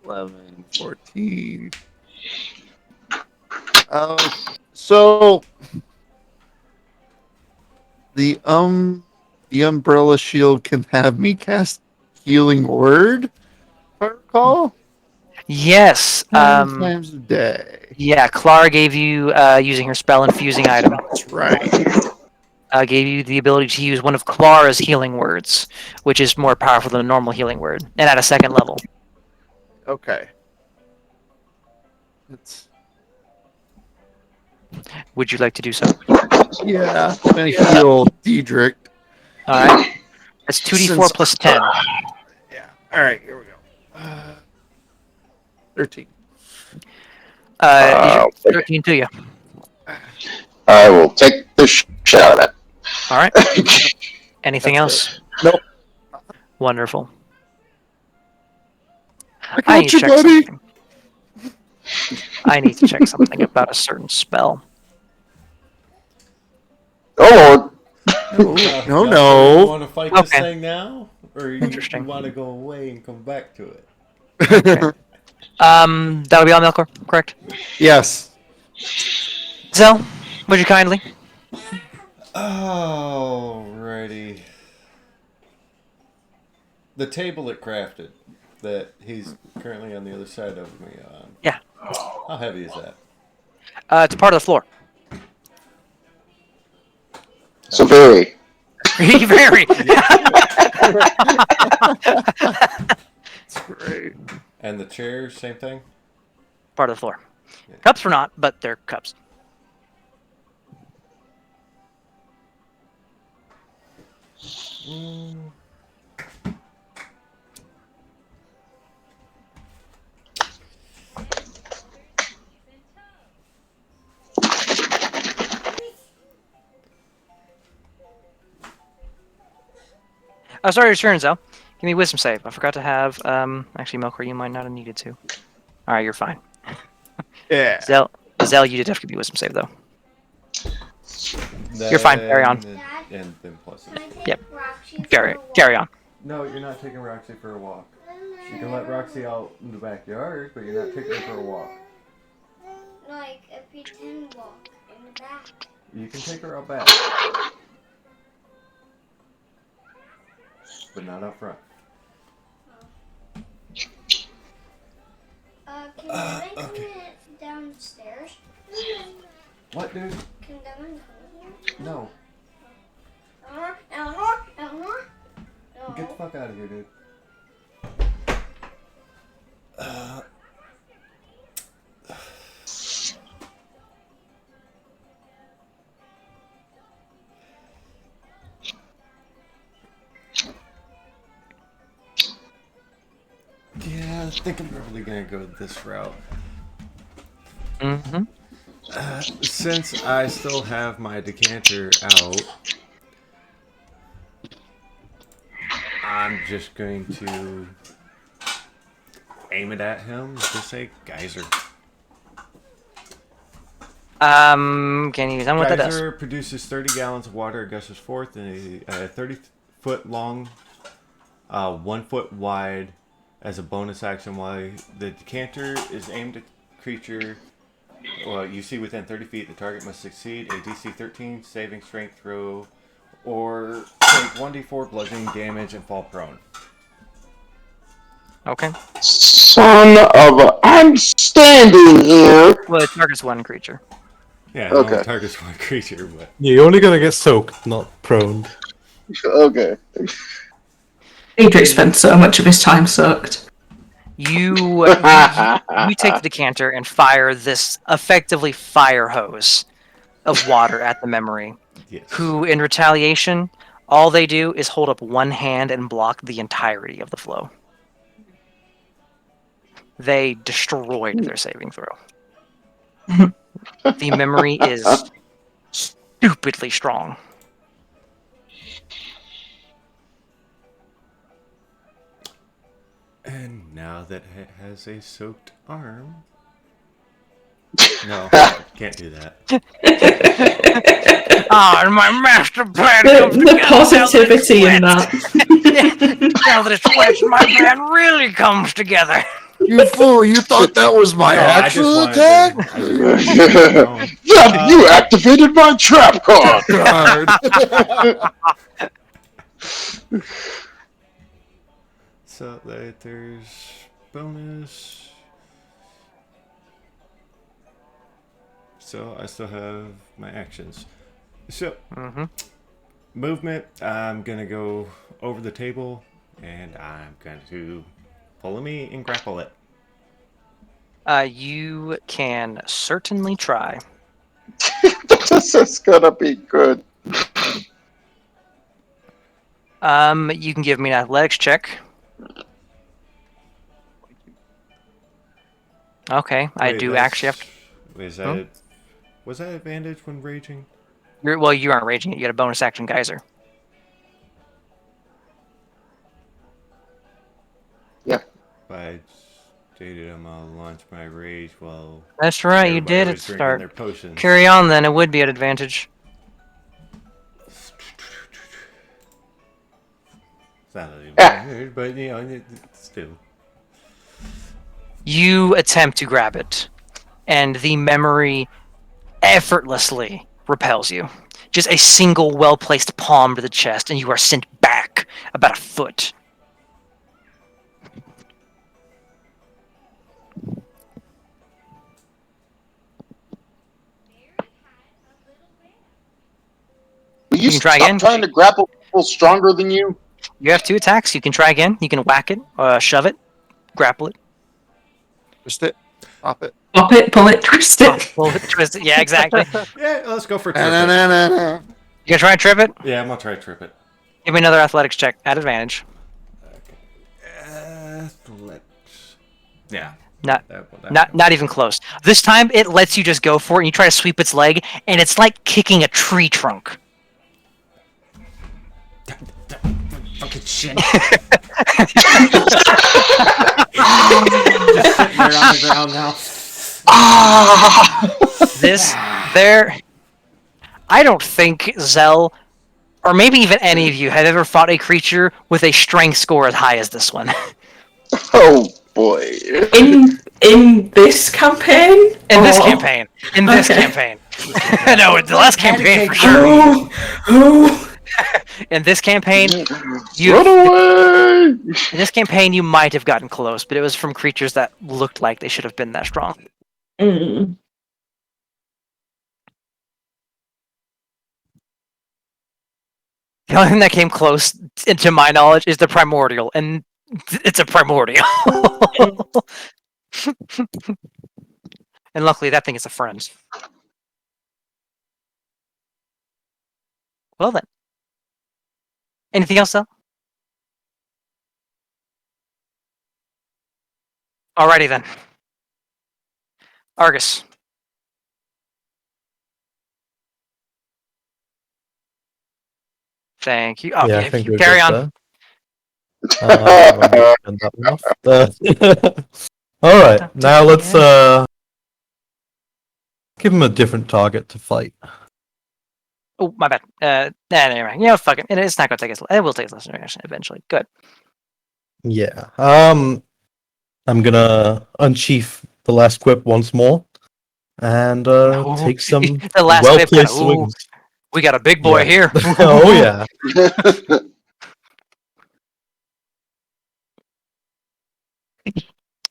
11, 14. So the umbrella shield can have me cast Healing Word, if I recall. Yes. Times a day. Yeah, Clara gave you, using her spell infusing item, That's right. gave you the ability to use one of Clara's healing words, which is more powerful than a normal healing word, and at a second level. Okay. It's Would you like to do so? yeah. I'm gonna heal Diedrich. Alright. That's 2d4 Since- plus 10. Yeah. All right. Here we go. 13. Is your 13 to you? I will take the shot at All right. it. Anything else? Nope. Wonderful. I I need got to you, check buddy. something. I need to check something about a certain spell. Oh, No. You want to fight this Okay. thing now, or Interesting. you want to go away and come back to it? Okay. That'll be all, Melkor, correct? Yes. Zell, would you kindly? Alrighty. The table it crafted that he's currently on the other side of me on. Yeah. How heavy is that? It's part of the floor. so very. Very. That's great. And the chair, same thing? Part of the floor. Cups are not, but they're cups. Oh, sorry, your turn, Zell. Give me a wisdom save. I forgot to have. Actually, Melkor, you might not have needed to. All right, you're fine. Yeah. Zell, you did have to give me a wisdom save, though. You're fine, carry on. And then plus. Yep. Carry on. No, you're not taking Roxy for a walk. You can let Roxy out in the backyard, but you're not taking her for a walk. Like a pretend walk in the back. You can take her out back, but not up front. Can Devin come okay. downstairs? What, dude? Can Devin come here? No. Eleanor? Get the fuck out of here, dude. Yeah, I think I'm probably gonna go this route. Mm-hmm. Since I still have my decanter out, I'm just going to aim it at him. Just say geyser. Can you tell me what that does? Geyser produces 30 gallons of water, gushes forth in a 30-foot long, 1 foot wide, as a bonus action while the decanter is aimed at the creature. Well, you see within 30 feet, the target must succeed a DC 13 saving strength throw or take 1d4 bludgeoning damage and fall prone. Okay. Son of a... I'm standing here! Well, it targets one creature. Yeah, it Okay. only targets one creature, but You're only gonna get soaked, not prone. Okay. Adric spent so much of his time soaked. You take the decanter and fire this effectively fire hose of water at the memory, yes. who, in retaliation, all they do is hold up one hand and block the entirety of the flow. They destroyed their saving throw. The memory is stupidly strong. And now that it has a soaked arm. No, can't do that. And my master plan The, comes the together positivity in now that. now that it's wet, my plan really comes together. You fool! You thought that was my No, actual attack? Yeah, you activated my trap card! God. So there's bonus. So I still have my actions. So movement, I'm gonna go over the table and I'm going to follow me and grapple it. You can certainly try. This is gonna be good. You can give me an athletics check. Okay, I Wait, do that's- actually have to. Wait, is that was that advantage when raging? Well, you aren't raging it. You got a bonus action geyser. If I stated I'm gonna launch my rage while That's right, you everybody did was at drinking start. their potions. Carry on then. It would be an advantage. It's not really Ah. weird, but you know, still. You attempt to grab it, and the memory effortlessly repels you. Just a single well-placed palm to the chest, and you are sent back about a foot. Will you, can try stop again. trying to grapple people stronger than you? You have 2 attacks. You can try again. You can whack it, shove it, grapple it, Twist it. Pop it. Pop it, pull it, twist it. pull it, twist it. Yeah, exactly. Yeah, let's go for trip it. Na-na-na-na-na. You gonna try and trip it? Yeah, I'm gonna try to trip it. Give me another athletics check at advantage. Let's. Yeah. Not That not even close. This time it lets you just go for it, and you try to sweep its leg, and it's like kicking a tree trunk. fucking shit. Sitting there on the ground now. I don't think Zell, or maybe even any of you, have ever fought a creature with a strength score as high as this one. Oh boy. In this campaign? In this Or- campaign. In this Okay. campaign. No, in the last campaign for sure. Oh, In this campaign, Run away! in this campaign, you might have gotten close, but it was from creatures that looked like they should have been that strong. mm. The only thing that came close, to my knowledge, is the primordial, and it's a primordial. And luckily, that thing is a friend. Well then. Anything else, though? Alrighty then. Argus. Thank you. Oh, yeah, yeah, I think you we're carry good on. there. Let me turn that one off. All right, now let's give him a different target to fight. Oh, my bad. Never mind. You know, fuck it. It's not gonna take us. It will take us lesson reaction eventually. Good. Yeah. I'm gonna unsheath the last quip once more, and No. take some The last whip kinda, well-placed ooh, swings. we got a big boy Yeah. here. Oh yeah.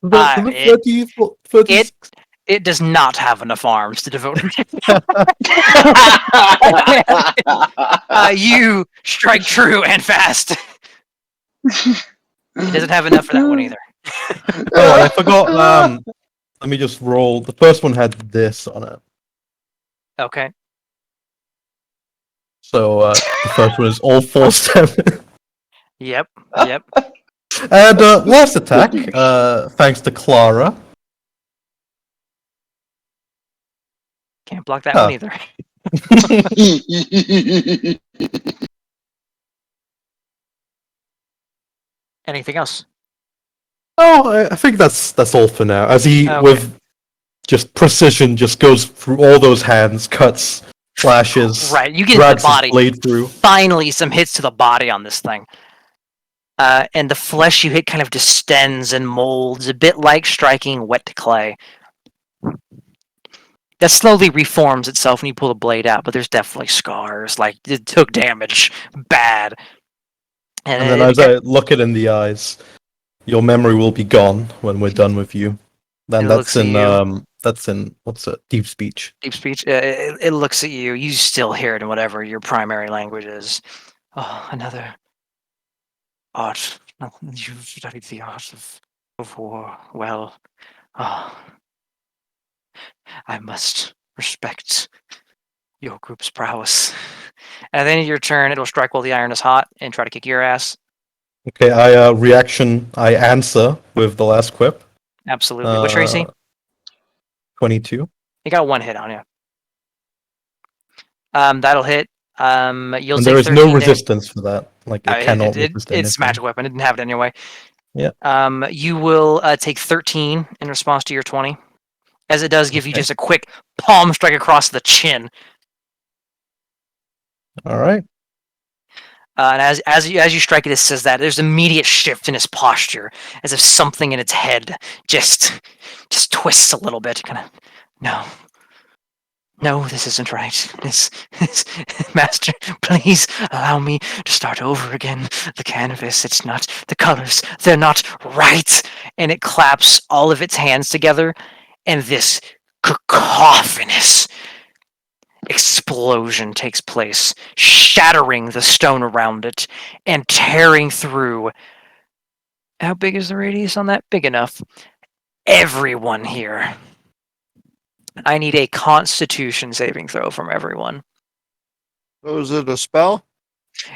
The 30, It does not have enough arms to devote. You strike true and fast. It doesn't have enough for that one either. Oh, I forgot. Let me just roll. The first one had this on it, Okay. so the first one is all 4 steps. Yep. Yep. And last attack, thanks to Clara. Can't block that Huh. one either. Anything else? Oh, I think that's all for now. As he, Okay. with just precision, just goes through all those hands, cuts, slashes, Right. You get into drags the body. his blade through. Finally, some hits to the body on this thing. And the flesh you hit kind of distends and molds, a bit like striking wet clay. That slowly reforms itself when you pull the blade out, but there's definitely scars. Like, it took damage bad. And then as I look it in the eyes, your memory will be gone when we're done with you. Then It that's looks at in you. that's in what's it? Deep speech. Deep speech, it looks at you. You still hear it in whatever your primary language is. Oh, another art. You've studied the art of war. Well, oh, I must respect your group's prowess. At the end of your turn, it'll strike while the iron is hot and try to kick your ass. Okay, I answer with the last quip. Absolutely. What Tracy? 22. You got one hit on you. That'll hit. You'll And take there is 13 no damage. resistance for that. Like, it cannot resist anything. It's a magic weapon. It didn't have it anyway. Yeah. You will take 13 in response to your 20, as it does give you Okay. just a quick palm strike across the chin. All right. And as you strike it, it says that there's immediate shift in his posture, as if something in its head just twists a little bit. Kind of, no, this isn't right. This, Master, please allow me to start over again. The canvas, it's not the colors. They're not right. And it claps all of its hands together, and this cacophonous explosion takes place, shattering the stone around it and tearing through. How big is the radius on that? Big enough. Everyone here. I need a Constitution saving throw from everyone. So is it a spell?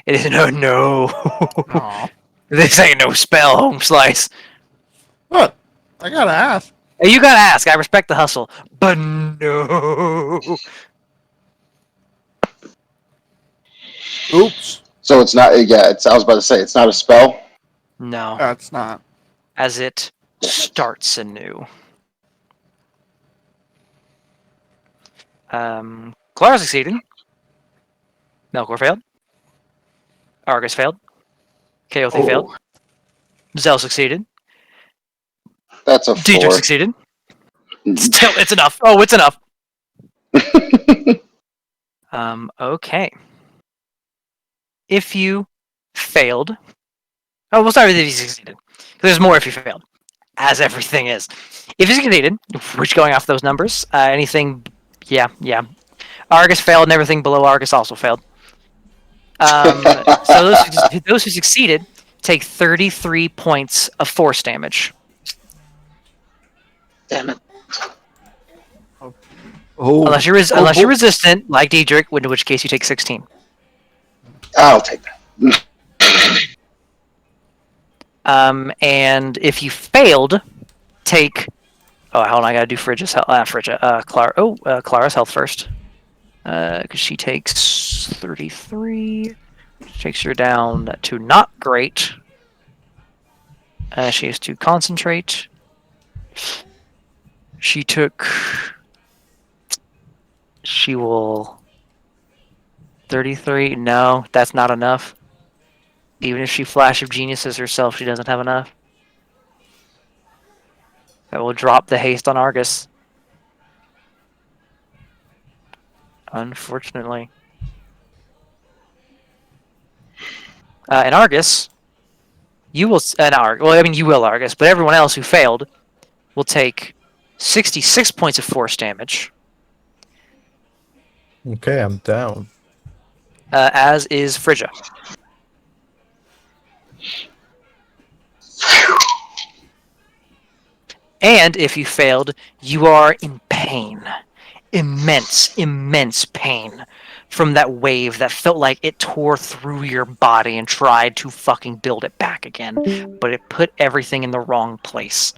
It is no. Aw. This ain't no spell, home slice. What? I gotta ask. Hey, you gotta ask. I respect the hustle, but no. Oops. So it's not. Yeah, I was about to say it's not a spell. No. That's not. As it starts anew. Clara succeeded. Melkor failed. Argus failed. Kaothi failed. Zell succeeded. That's a Deidre 4. succeeded. Still, it's enough. Oh, it's enough. Okay. If you failed... Oh, we'll start with if you succeeded. 'Cause there's more if you failed. As everything is. If you succeeded, which going off those numbers, anything... Yeah. Argus failed, and everything below Argus also failed. So those who succeeded take 33 points of force damage. Damn it! Oh. Unless you're resistant, like Diedrich, in which case you take 16. I'll take that. And if you failed, take... Oh, hold on, I gotta do Frigia's health. Clara's health first. Because she takes 33. Which takes her down to not great. She has to concentrate. She will... 33? No, that's not enough. Even if she Flash of Geniuses herself, she doesn't have enough. That will drop the haste on Argus. Unfortunately. And Argus, you will... you will, Argus, but everyone else who failed will take 66 points of force damage. Okay, I'm down. As is Frigia. And if you failed, you are in pain. Immense pain from that wave that felt like it tore through your body and tried to fucking build it back again. But it put everything in the wrong place.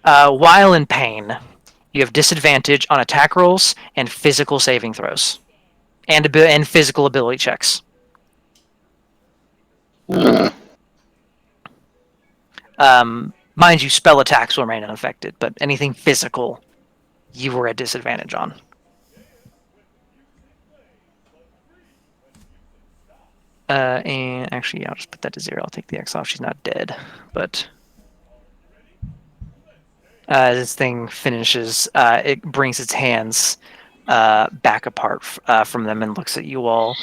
While in pain, you have disadvantage on attack rolls and physical saving throws. And physical ability checks. Mind you, spell attacks will remain unaffected, but anything physical, you were at disadvantage on. And actually, I'll just put that to 0. I'll take the X off. She's not dead, but as this thing finishes, it brings its hands back apart from them and looks at you all.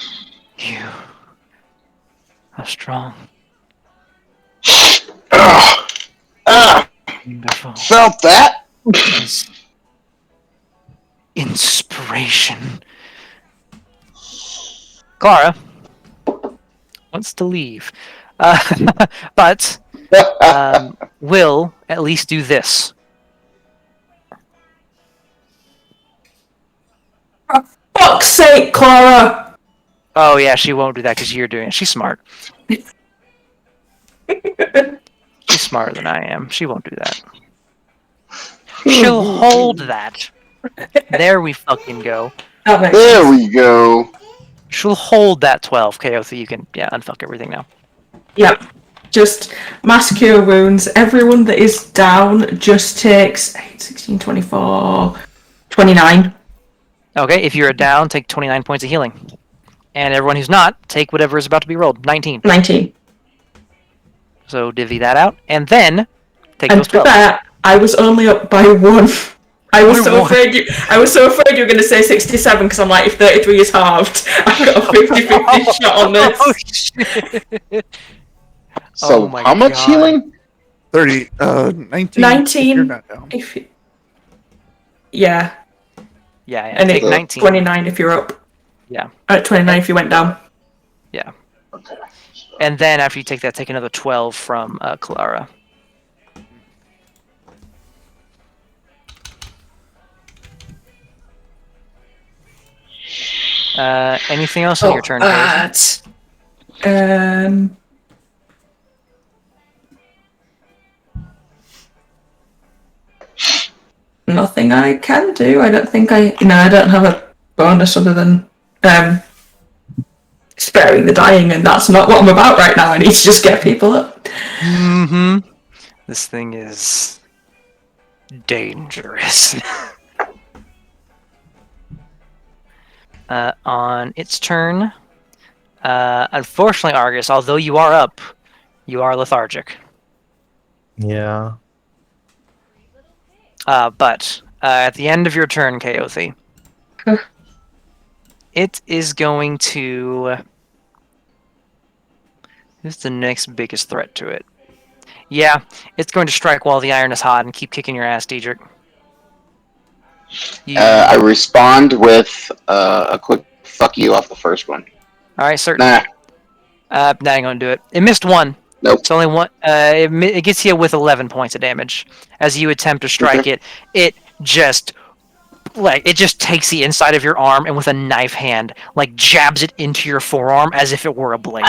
You are strong. Wonderful. Felt that. Inspiration. Clara wants to leave, but will at least do this. Fuck's sake, Clara! Oh yeah, she won't do that because you're doing it. She's smart. She's smarter than I am. She won't do that. She'll hold that. There we fucking go. That makes There sense. we go. She'll hold that 12 KO, so you can unfuck everything now. Yep. Just mass cure wounds. Everyone that is down just takes 8, 16, 24, 29. Okay, if you're down, take 29 points of healing. And everyone who's not, take whatever is about to be rolled. 19. 19. So divvy that out, and then take And those to be 12. fair, I was only up by 1. I was By so 1. afraid you were going to say 67 because I'm like, if 33 is halved, I've got a 50-50 shot on this. Oh, shit. So Oh my how much God. healing? 30, 19. 19. If you're not down. Yeah, Yeah, and take it's 19. 29 if you're up. Yeah. 29 if you went down. Yeah. Okay. And then after you take that, take another 12 from Clara. Anything else on your turn, Paige? Nothing I can do. I don't think I don't have a bonus other than sparing the dying, and that's not what I'm about right now. I need to just get people up. Mm-hmm. This thing is dangerous. On its turn, unfortunately, Argus, although you are up, you are lethargic. Yeah. But at the end of your turn, Kaothi, it is going to... Who's the next biggest threat to it? Yeah, it's going to strike while the iron is hot and keep kicking your ass, Diedrich. I respond with a quick fuck you off the first one. Alright, certain. Nah. That ain't gonna do it. It missed one. Nope. It's only one. It gets you with 11 points of damage. As you attempt to strike Okay. it just takes the inside of your arm and with a knife hand, like jabs it into your forearm as if it were a blade.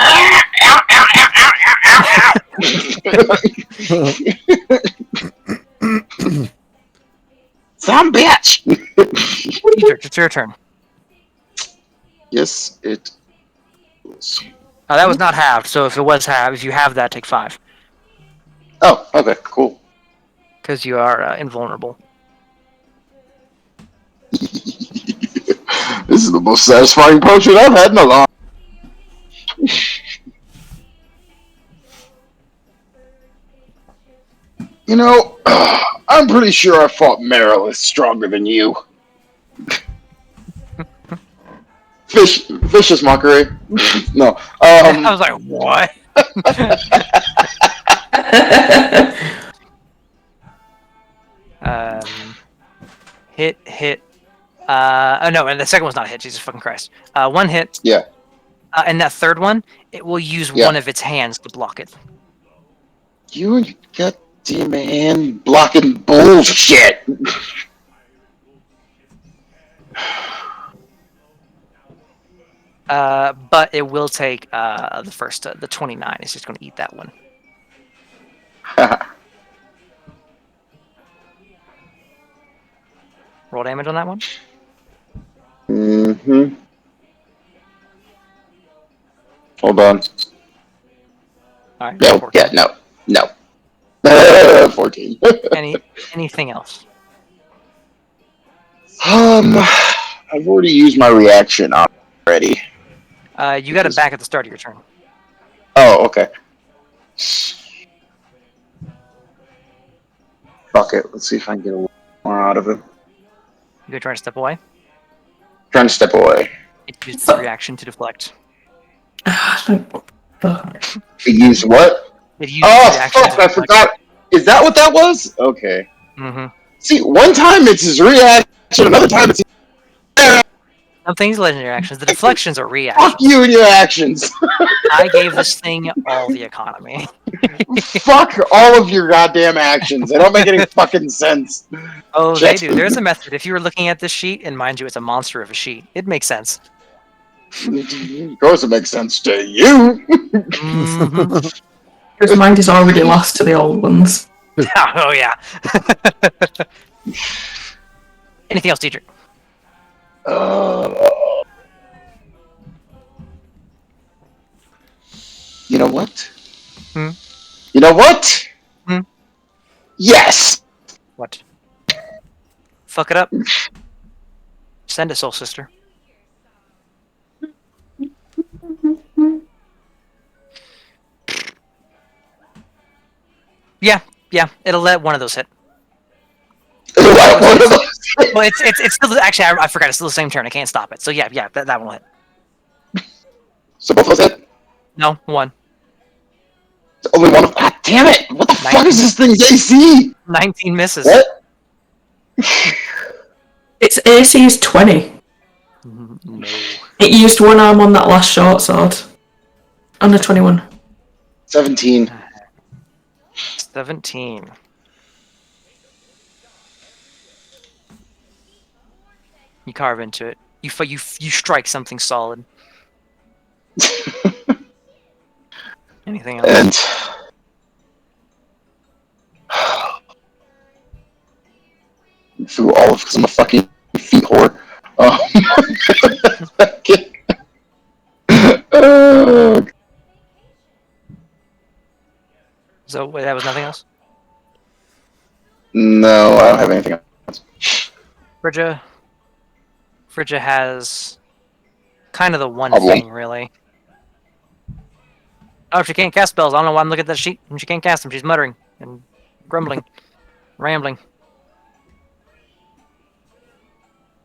Some bitch! Diedrich, it's your turn. Yes, it is. That was not halved, so if it was halved, if you have that, take 5. Oh, okay, cool. Because you are invulnerable. This is the most satisfying portrait I've had in a long. You know, I'm pretty sure I fought Meryl stronger than you. Vicious mockery. No. I was like, what? Hit. Oh no, and the second one's not a hit. Jesus fucking Christ. One hit. Yeah. And that third one, it will use Yeah. one of its hands to block it. You and your goddamn hand blocking bullshit. But it will take the first, the 29. It's just going to eat that one. Roll damage on that one. Mm-hmm. Hold on. All right. No. 14. Yeah. No. 14. Anything else? I've already used my reaction already. You got it back at the start of your turn. Oh, okay. Fuck it. Let's see if I can get a little more out of him. You go try to step away. Trying to step away. It uses the reaction to deflect. Fuck. He used what? It uses Oh, the reaction fuck, to I deflect. forgot. Is that what that was? Okay. Mm-hmm. See, one time it's his reaction, another time it's Some things legendary actions. The deflections are reactions. fuck you and your actions. I gave this thing all the economy. Fuck all of your goddamn actions. They don't make any fucking sense. Oh, they Shit. do. There's a method. If you were looking at this sheet, and mind you, it's a monster of a sheet, it makes sense. Of course it makes sense to you. Mhm. His mind is already lost to the old ones. Oh, yeah. Anything else, Dietrich? You know what? Hmm? You know what? Hmm? Yes! What? Fuck it up. Send it, Soul Sister. Yeah, it'll let one of those hit. What? One of those? Well, it's still actually I forgot it's still the same turn. I can't stop it. So yeah, that one will hit. So both of those hit? No, one. It's only one of. God damn it! What the fuck is this thing's AC? 19 misses. What? Its AC is 20. No. It used one arm on that last short sword. On the 21. 17. 17. You carve into it. You strike something solid. Anything else? And. Through all of because I'm a fucking feet whore. Oh. So wait, that was nothing else? No, I don't have anything else. Frigga has kind of the one Problem. thing, really. Oh, she can't cast spells. I don't know why I'm looking at that sheet. She can't cast them. She's muttering and grumbling, rambling.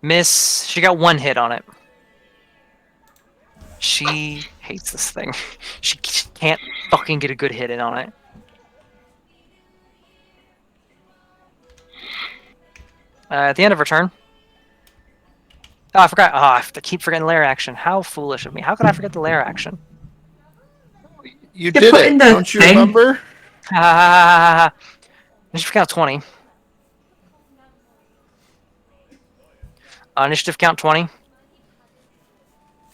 Miss, she got one hit on it. She hates this thing. She can't fucking get a good hit in on it. At the end of her turn. Oh, I forgot. Oh, I keep forgetting lair action. How foolish of me. How could I forget the lair action? You did put it, in the don't you thing. remember? Ha ha ha ha ha. Initiative count 20. Initiative count 20.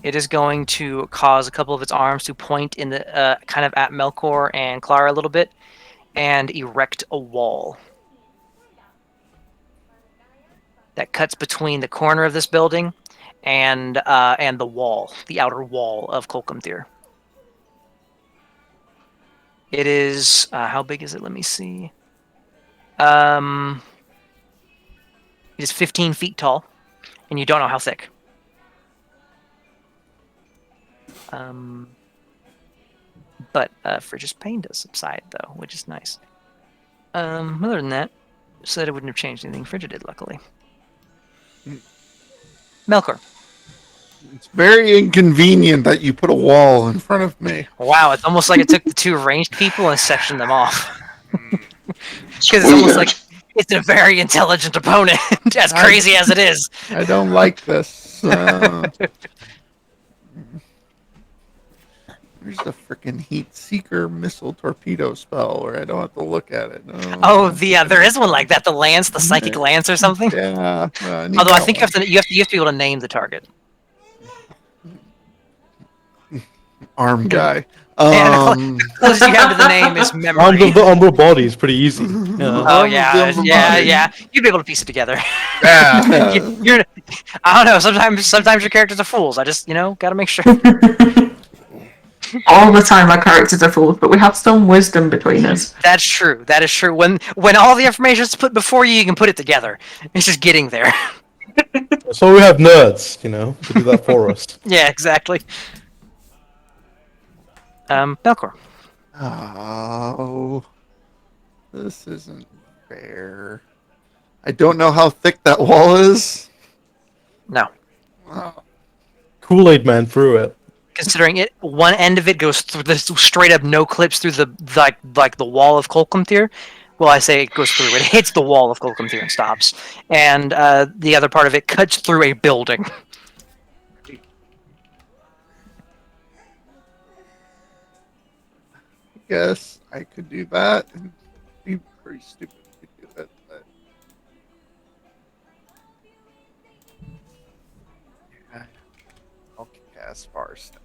It is going to cause a couple of its arms to point in the kind of at Melkor and Clara a little bit, and erect a wall that cuts between the corner of this building and the wall, the outer wall of Kolkumthir. It is how big is it? Let me see. It is 15 feet tall, and you don't know how thick. But Frigga's pain does subside though, which is nice. Other than that, said it wouldn't have changed anything. Frigga did, luckily. Melkor. It's very inconvenient that you put a wall in front of me. Wow, it's almost like it took the two ranged people and sectioned them off. Because it's almost like it's a very intelligent opponent, as crazy as it is. I don't like this. There's the freaking heat seeker missile torpedo spell where I don't have to look at it. No. Oh, there is one like that. The lance, the psychic lance, or something. Yeah. Although I think you have to be able to name the target. Arm guy. Yeah, the closest you have to the name is memory. Armed of the Umbral body is pretty easy. Yeah. Oh yeah. You'd be able to piece it together. Yeah. You're, I don't know. Sometimes your characters are fools. I just gotta make sure. All the time our characters are fools, but we have some wisdom between us. That's true. That is true. When all the information is put before you, you can put it together. It's just getting there. So we have nerds, to do that for us. Yeah, exactly. Melkor. Oh, this isn't fair. I don't know how thick that wall is. No. Oh. Kool-Aid Man through it. Considering it, one end of it goes through the straight up no clips through the like the wall of Kolkumthir. Well, I say it goes through. It hits the wall of Kolkumthir and stops. And the other part of it cuts through a building. Guess I could do that. It'd be pretty stupid to do that. But... yeah. I'll cast Far Step.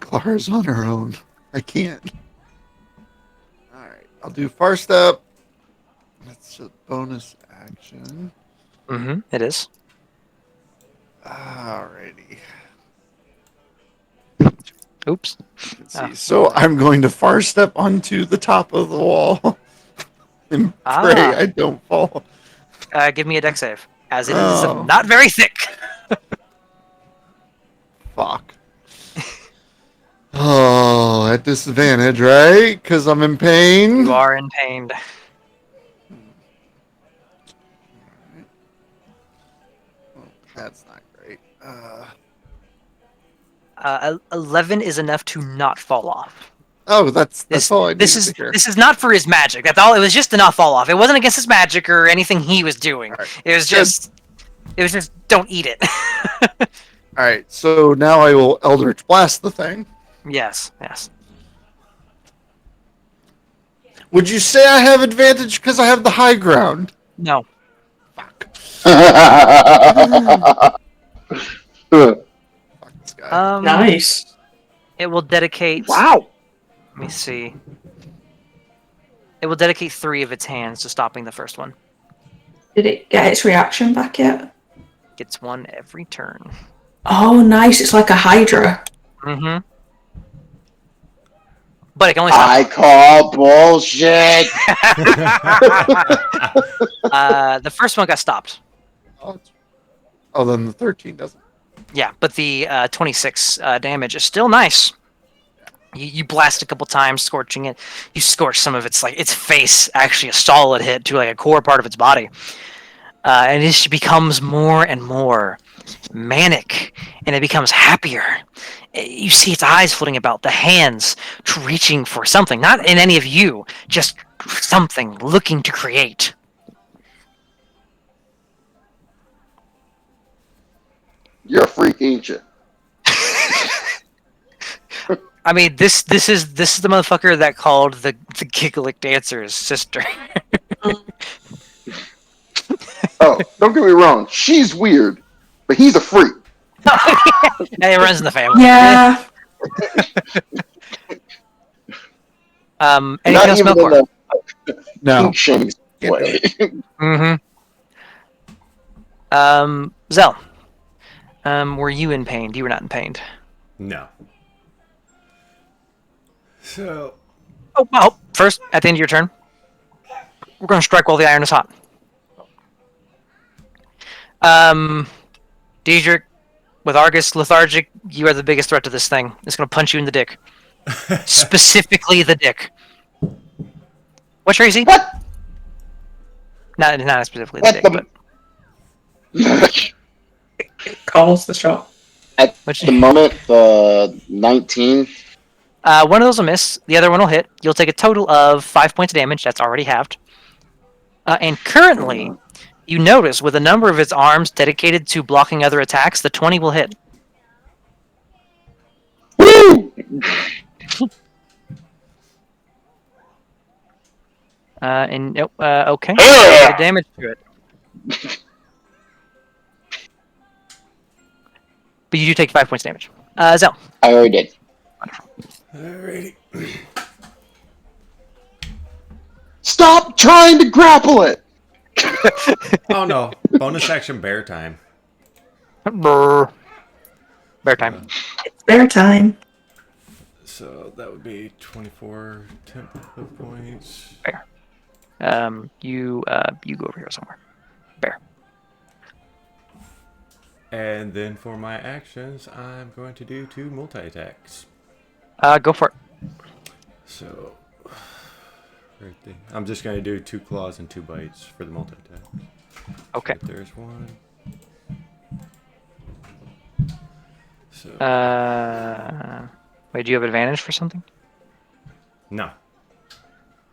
Clara's on her own. I can't. Alright, I'll do Far Step. It's a bonus action. Mm-hmm. It is. Alrighty. Oops. Let's Ah. see. So I'm going to far step onto the top of the wall and pray Ah. I don't fall. Give me a deck save, as it is Oh. not very thick. Fuck. Oh, at disadvantage, right? Because I'm in pain. You are in pain. That's not great. 11 is enough to not fall off. Oh, that's all I needed This is to hear. this is not for his magic. That's all. It was just to not fall off. It wasn't against his magic or anything he was doing. Alright. It was just don't eat it. All right, so now I will Eldritch Blast the thing. Yes. Would you say I have advantage because I have the high ground? No. Fuck. Fuck this guy. Nice. It will dedicate. Wow. Let me see. It will dedicate 3 of its hands to stopping the first one. Did it get its reaction back yet? Gets 1 every turn. Oh, nice. It's like a Hydra. Mm-hmm. But it can only stop. I call bullshit. The first one got stopped. Oh, then the 13 doesn't. Yeah, but the 26 damage is still nice. You blast a couple times, scorching it. You scorch some of its face, actually a solid hit to a core part of its body, and it becomes more and more manic, and it becomes happier. You see its eyes floating about, the hands reaching for something, not in any of you, just something looking to create. You're a freak, ain't you? I mean, this is the motherfucker that called the Gigalic dancer his sister. Oh, don't get me wrong. She's weird, but he's a freak. It runs in the family. Yeah. Anything Not else, even in Melkor? the No. pink shame way. Zell. Were you in pain? You were not in pain. No. So, Oh, first, at the end of your turn, we're going to strike while the iron is hot. Daedric, with Argus lethargic, you are the biggest threat to this thing. It's going to punch you in the dick. Specifically the dick. What's your AC? What? Not specifically the What dick, the- but... Calls the shot. At What's the moment, the 19. One of those will miss. The other one will hit. You'll take a total of 5 points of damage. That's already halved. And currently, you notice with a number of its arms dedicated to blocking other attacks, the 20 will hit. Woo! And nope. Okay. Yeah! Take damage to it. But you do take 5 points damage. Zell. I already did. alrighty. Stop trying to grapple it. Oh no. Bonus action bear time. Brr. Bear time. It's bear time. So that would be 24 temp hit points. Bear. You go over here somewhere. Bear. And then for my actions, I'm going to do 2 multi-attacks. Go for it. So, right there. I'm just going to do 2 claws and 2 bites for the multi-attack. Okay. There's one. So, Wait, do you have advantage for something? no.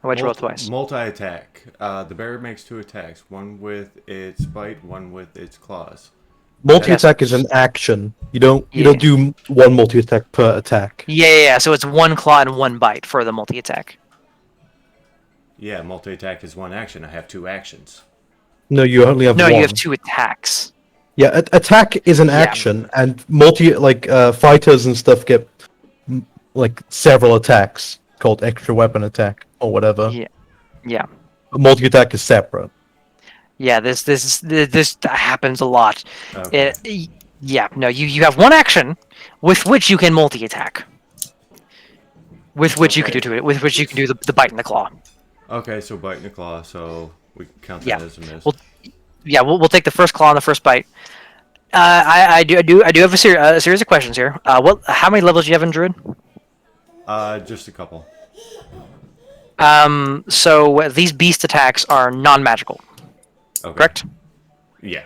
Why'd you roll twice? Multi-attack. The bear makes 2 attacks. One with its bite, one with its claws. Multi-attack is an action. You don't do one multi-attack per attack. Yeah. So it's 1 claw and 1 bite for the multi-attack. Yeah, multi-attack is 1 action. I have 2 actions. No, you only have No, one. you have 2 attacks. Yeah, attack is an action, and fighters and stuff get several attacks called extra weapon attack or whatever. Yeah. multi-attack is separate. Yeah, this happens a lot. Okay. Yeah, no, you have one action with which you can multi-attack. With which you can Okay. do it. With which you can do the bite and the claw. Okay, so bite and a claw, so we can count that Yeah. as a miss. Well, yeah, we'll take the first claw and the first bite. I do have a series of questions here. How many levels do you have in Druid? Just a couple. So these beast attacks are non-magical, Okay. correct? Yeah.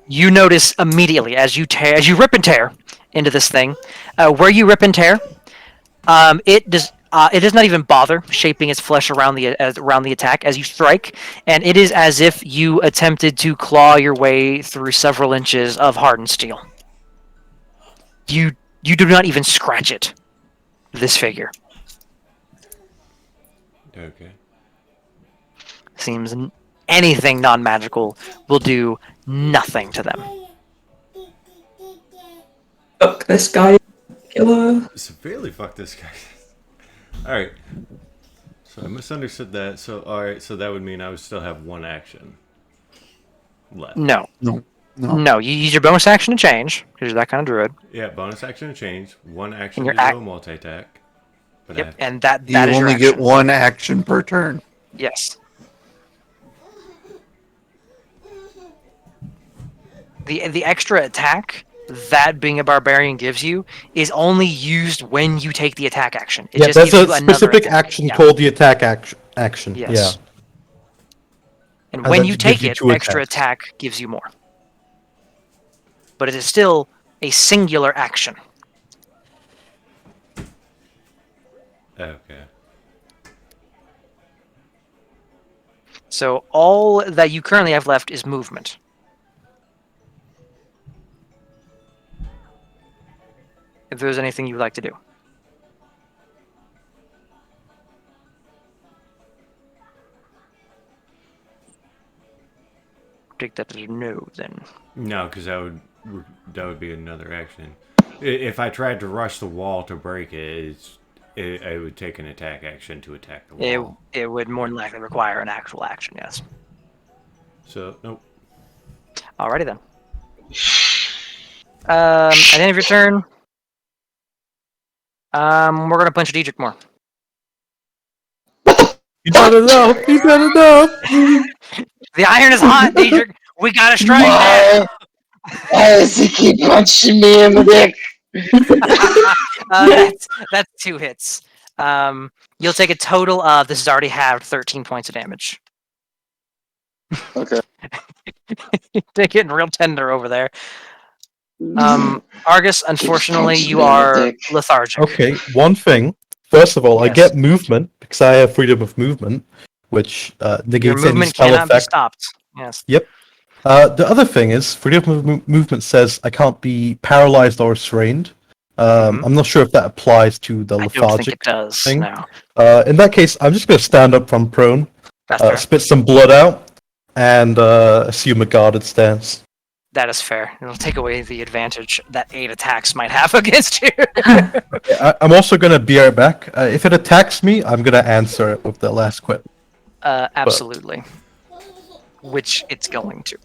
You notice immediately as you rip and tear into this thing, where you rip and tear, it does not even bother shaping its flesh around the attack as you strike, and it is as if you attempted to claw your way through several inches of hardened steel. You do not even scratch it. This figure Okay. seems anything non-magical will do nothing to them. Fuck this guy. Killer. Severely fuck this guy. Alright. So I misunderstood that. So, alright, so that would mean I would still have one action left. No, No. no. You use your bonus action to change because you're that kind of druid. Yeah, bonus action to change. One action your to ac- do a multi-attack. But I Yep, have and that You is your only action. get one action per turn. Yes. The extra attack that being a barbarian gives you is only used when you take the attack action. It Yeah, just there's gives a you another specific attack. action Yeah. called the attack action. Yes. Yeah. And And when that you gives take you it, two extra attacks. attack gives you more. But it is still a singular action. Okay. So all that you currently have left is movement. If there's anything you would like to do. Take that as a no, then. No, because that would be another action. If I tried to rush the wall to break it, it would take an attack action to attack the wall. It would more than likely require an actual action, yes. So nope. Alrighty then. At the end of your turn, we're gonna punch Diedrich more. You got enough. You got enough. The iron is hot, Diedrich. We gotta strike now. Why does he keep punching me in the dick? That's 2 hits. You'll take a total of, this has already halved, 13 points of damage. Okay. They're getting real tender over there. Argus, unfortunately, punching you me in the are dick. lethargic. Okay, one thing. First of all, I Yes. get movement because I have freedom of movement, which Your negates any movement spell cannot be effect. stopped. Yes. The other thing is, freedom of movement says I can't be paralyzed or restrained. I'm not sure if that applies to the I don't think lethargic it does. thing. No. In that case, I'm just going to stand up from prone, That's fair. spit some blood out, and assume a guarded stance. That is fair. It'll take away the advantage that 8 attacks might have against you. I'm also going to be right back. If it attacks me, I'm going to answer it with the last quip. Absolutely. Which it's going to.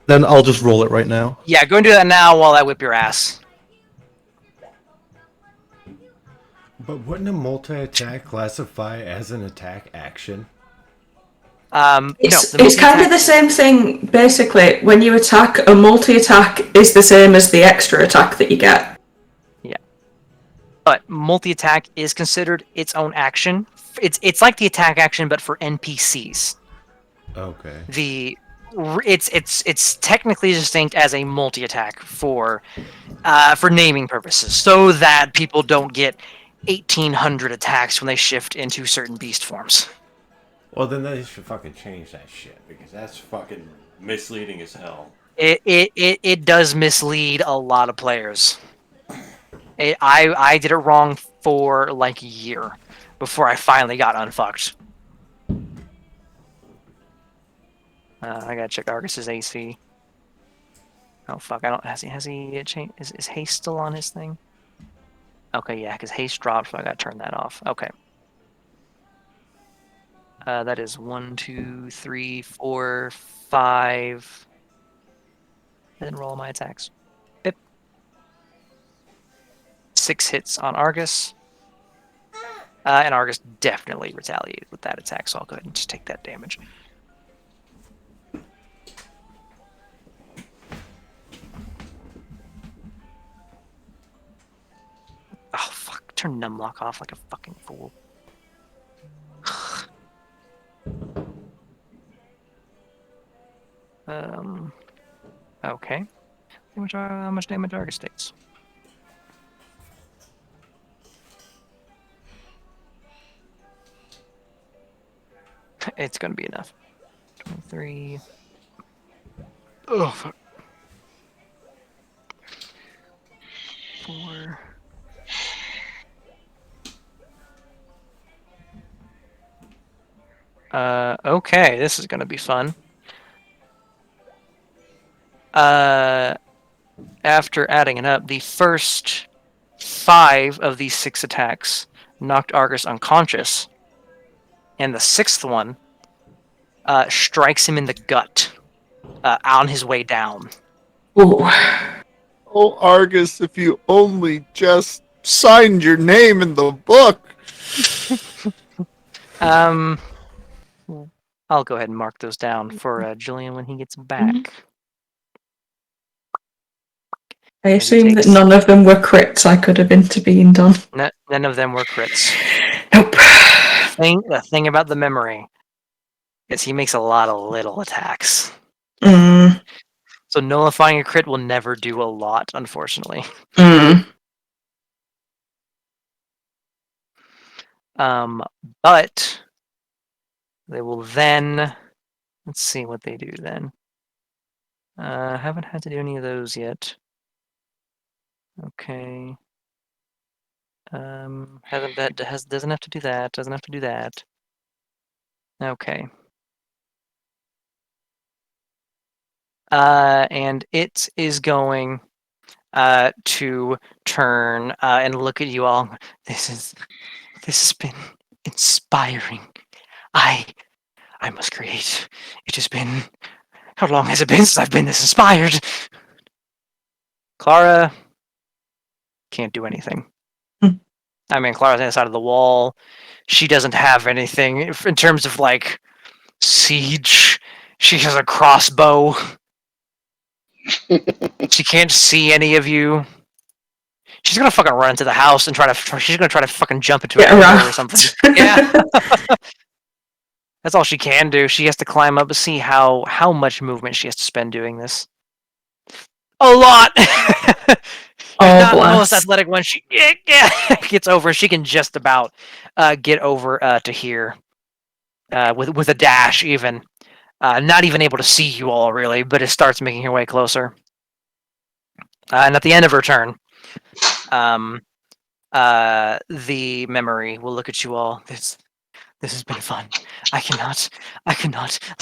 Then I'll just roll it right now. Yeah, go and do that now while I whip your ass. But wouldn't a multi-attack classify as an attack action? It's, no, it's kind of the same thing, basically. When you attack, a multi-attack is the same as the extra attack that you get. But multi-attack is considered its own action. It's like the attack action, but for NPCs. Okay. It's technically distinct as a multi-attack for naming purposes, so that people don't get 1,800 attacks when they shift into certain beast forms. Well, then they should fucking change that shit because that's fucking misleading as hell. It does mislead a lot of players. I did it wrong for like a year before I finally got unfucked. I gotta check Argus's AC. Oh fuck! I don't. Has he changed? Is haste still on his thing? Okay, yeah, because haste dropped, so I gotta turn that off. Okay. That is 1, 2, 3, 4, 5. And then roll my attacks. Yep. 6 hits on Argus. And Argus definitely retaliated with that attack, so I'll go ahead and just take that damage. Oh, fuck. Turn Numlock off like a fucking fool. Okay. How much damage Argus takes? It's gonna be enough. 23. Oh, fuck. 4. Okay, this is gonna be fun. After adding it up, the first 5 of these 6 attacks knocked Argus unconscious, and the 6th one strikes him in the gut on his way down. Ooh. Oh, Argus, if you only just signed your name in the book. I'll go ahead and mark those down for Julian when he gets back. I he assume that takes- none of them were crits I could have intervened on. None of them were crits. Nope. The thing about the memory is he makes a lot of little attacks. Mm. So nullifying a crit will never do a lot, unfortunately. Mm. But they will then... Let's see what they do then. Haven't had to do any of those yet. Okay. Doesn't have to do that. Doesn't have to do that. Okay. And it is going to turn and look at you all. This has been inspiring. I must create. It has been. How long has it been since I've been this inspired? Clara can't do anything. I mean, Clara's on the side of the wall. She doesn't have anything in terms of like siege. She has a crossbow. She can't see any of you. She's gonna fucking run into the house and she's gonna try to fucking jump into a window or something. Yeah. That's all she can do. She has to climb up to see how much movement she has to spend doing this. A lot. Oh, Not the bless. most athletic one. She gets over. She can just about get over to here with a dash, even. Not even able to see you all really, but it starts making her way closer. And at the end of her turn, the memory will look at you all. This has been fun. I cannot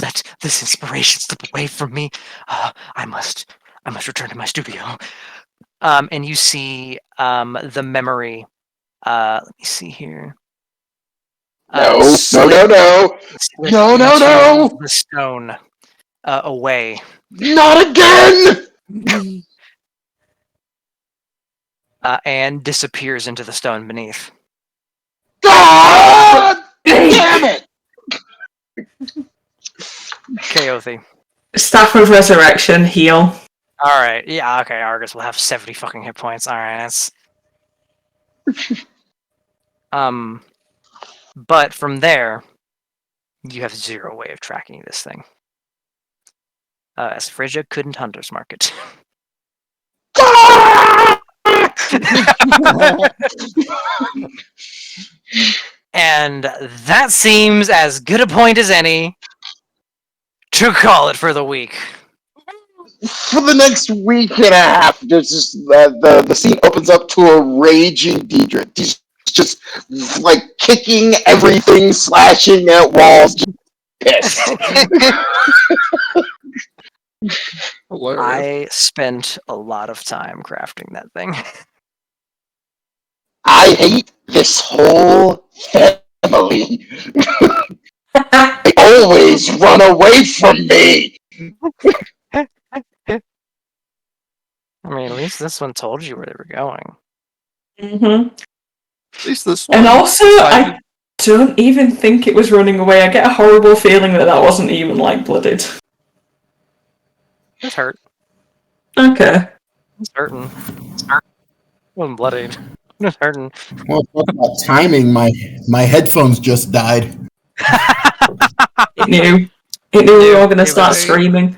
let this inspiration slip away from me. I must return to my studio. And you see the memory. Let me see here. No. Slip No. into the stone away. Not again! And disappears into the stone beneath. God damn it! Kaothi. Staff of Resurrection, heal. Alright, yeah, okay, Argus will have 70 fucking hit points. Alright, that's... But from there, you have zero way of tracking this thing. As Frigga couldn't Hunter's Mark it. And that seems as good a point as any to call it for the week. For the next week and a half, there's just the scene opens up to a raging Deidre. He's just like kicking everything, slashing at walls, just pissed. Hilarious. I spent a lot of time crafting that thing. I hate this whole family. They always run away from me. I mean, at least this one told you where they were going. Mm-hmm. At least this one. And also, I don't even think it was running away. I get a horrible feeling that wasn't even, like, blooded. It was hurt. Okay. It was hurting. It wasn't bloodied. It was hurting. Well, talk about timing. My headphones just died. It knew we were all going to Give start it- screaming.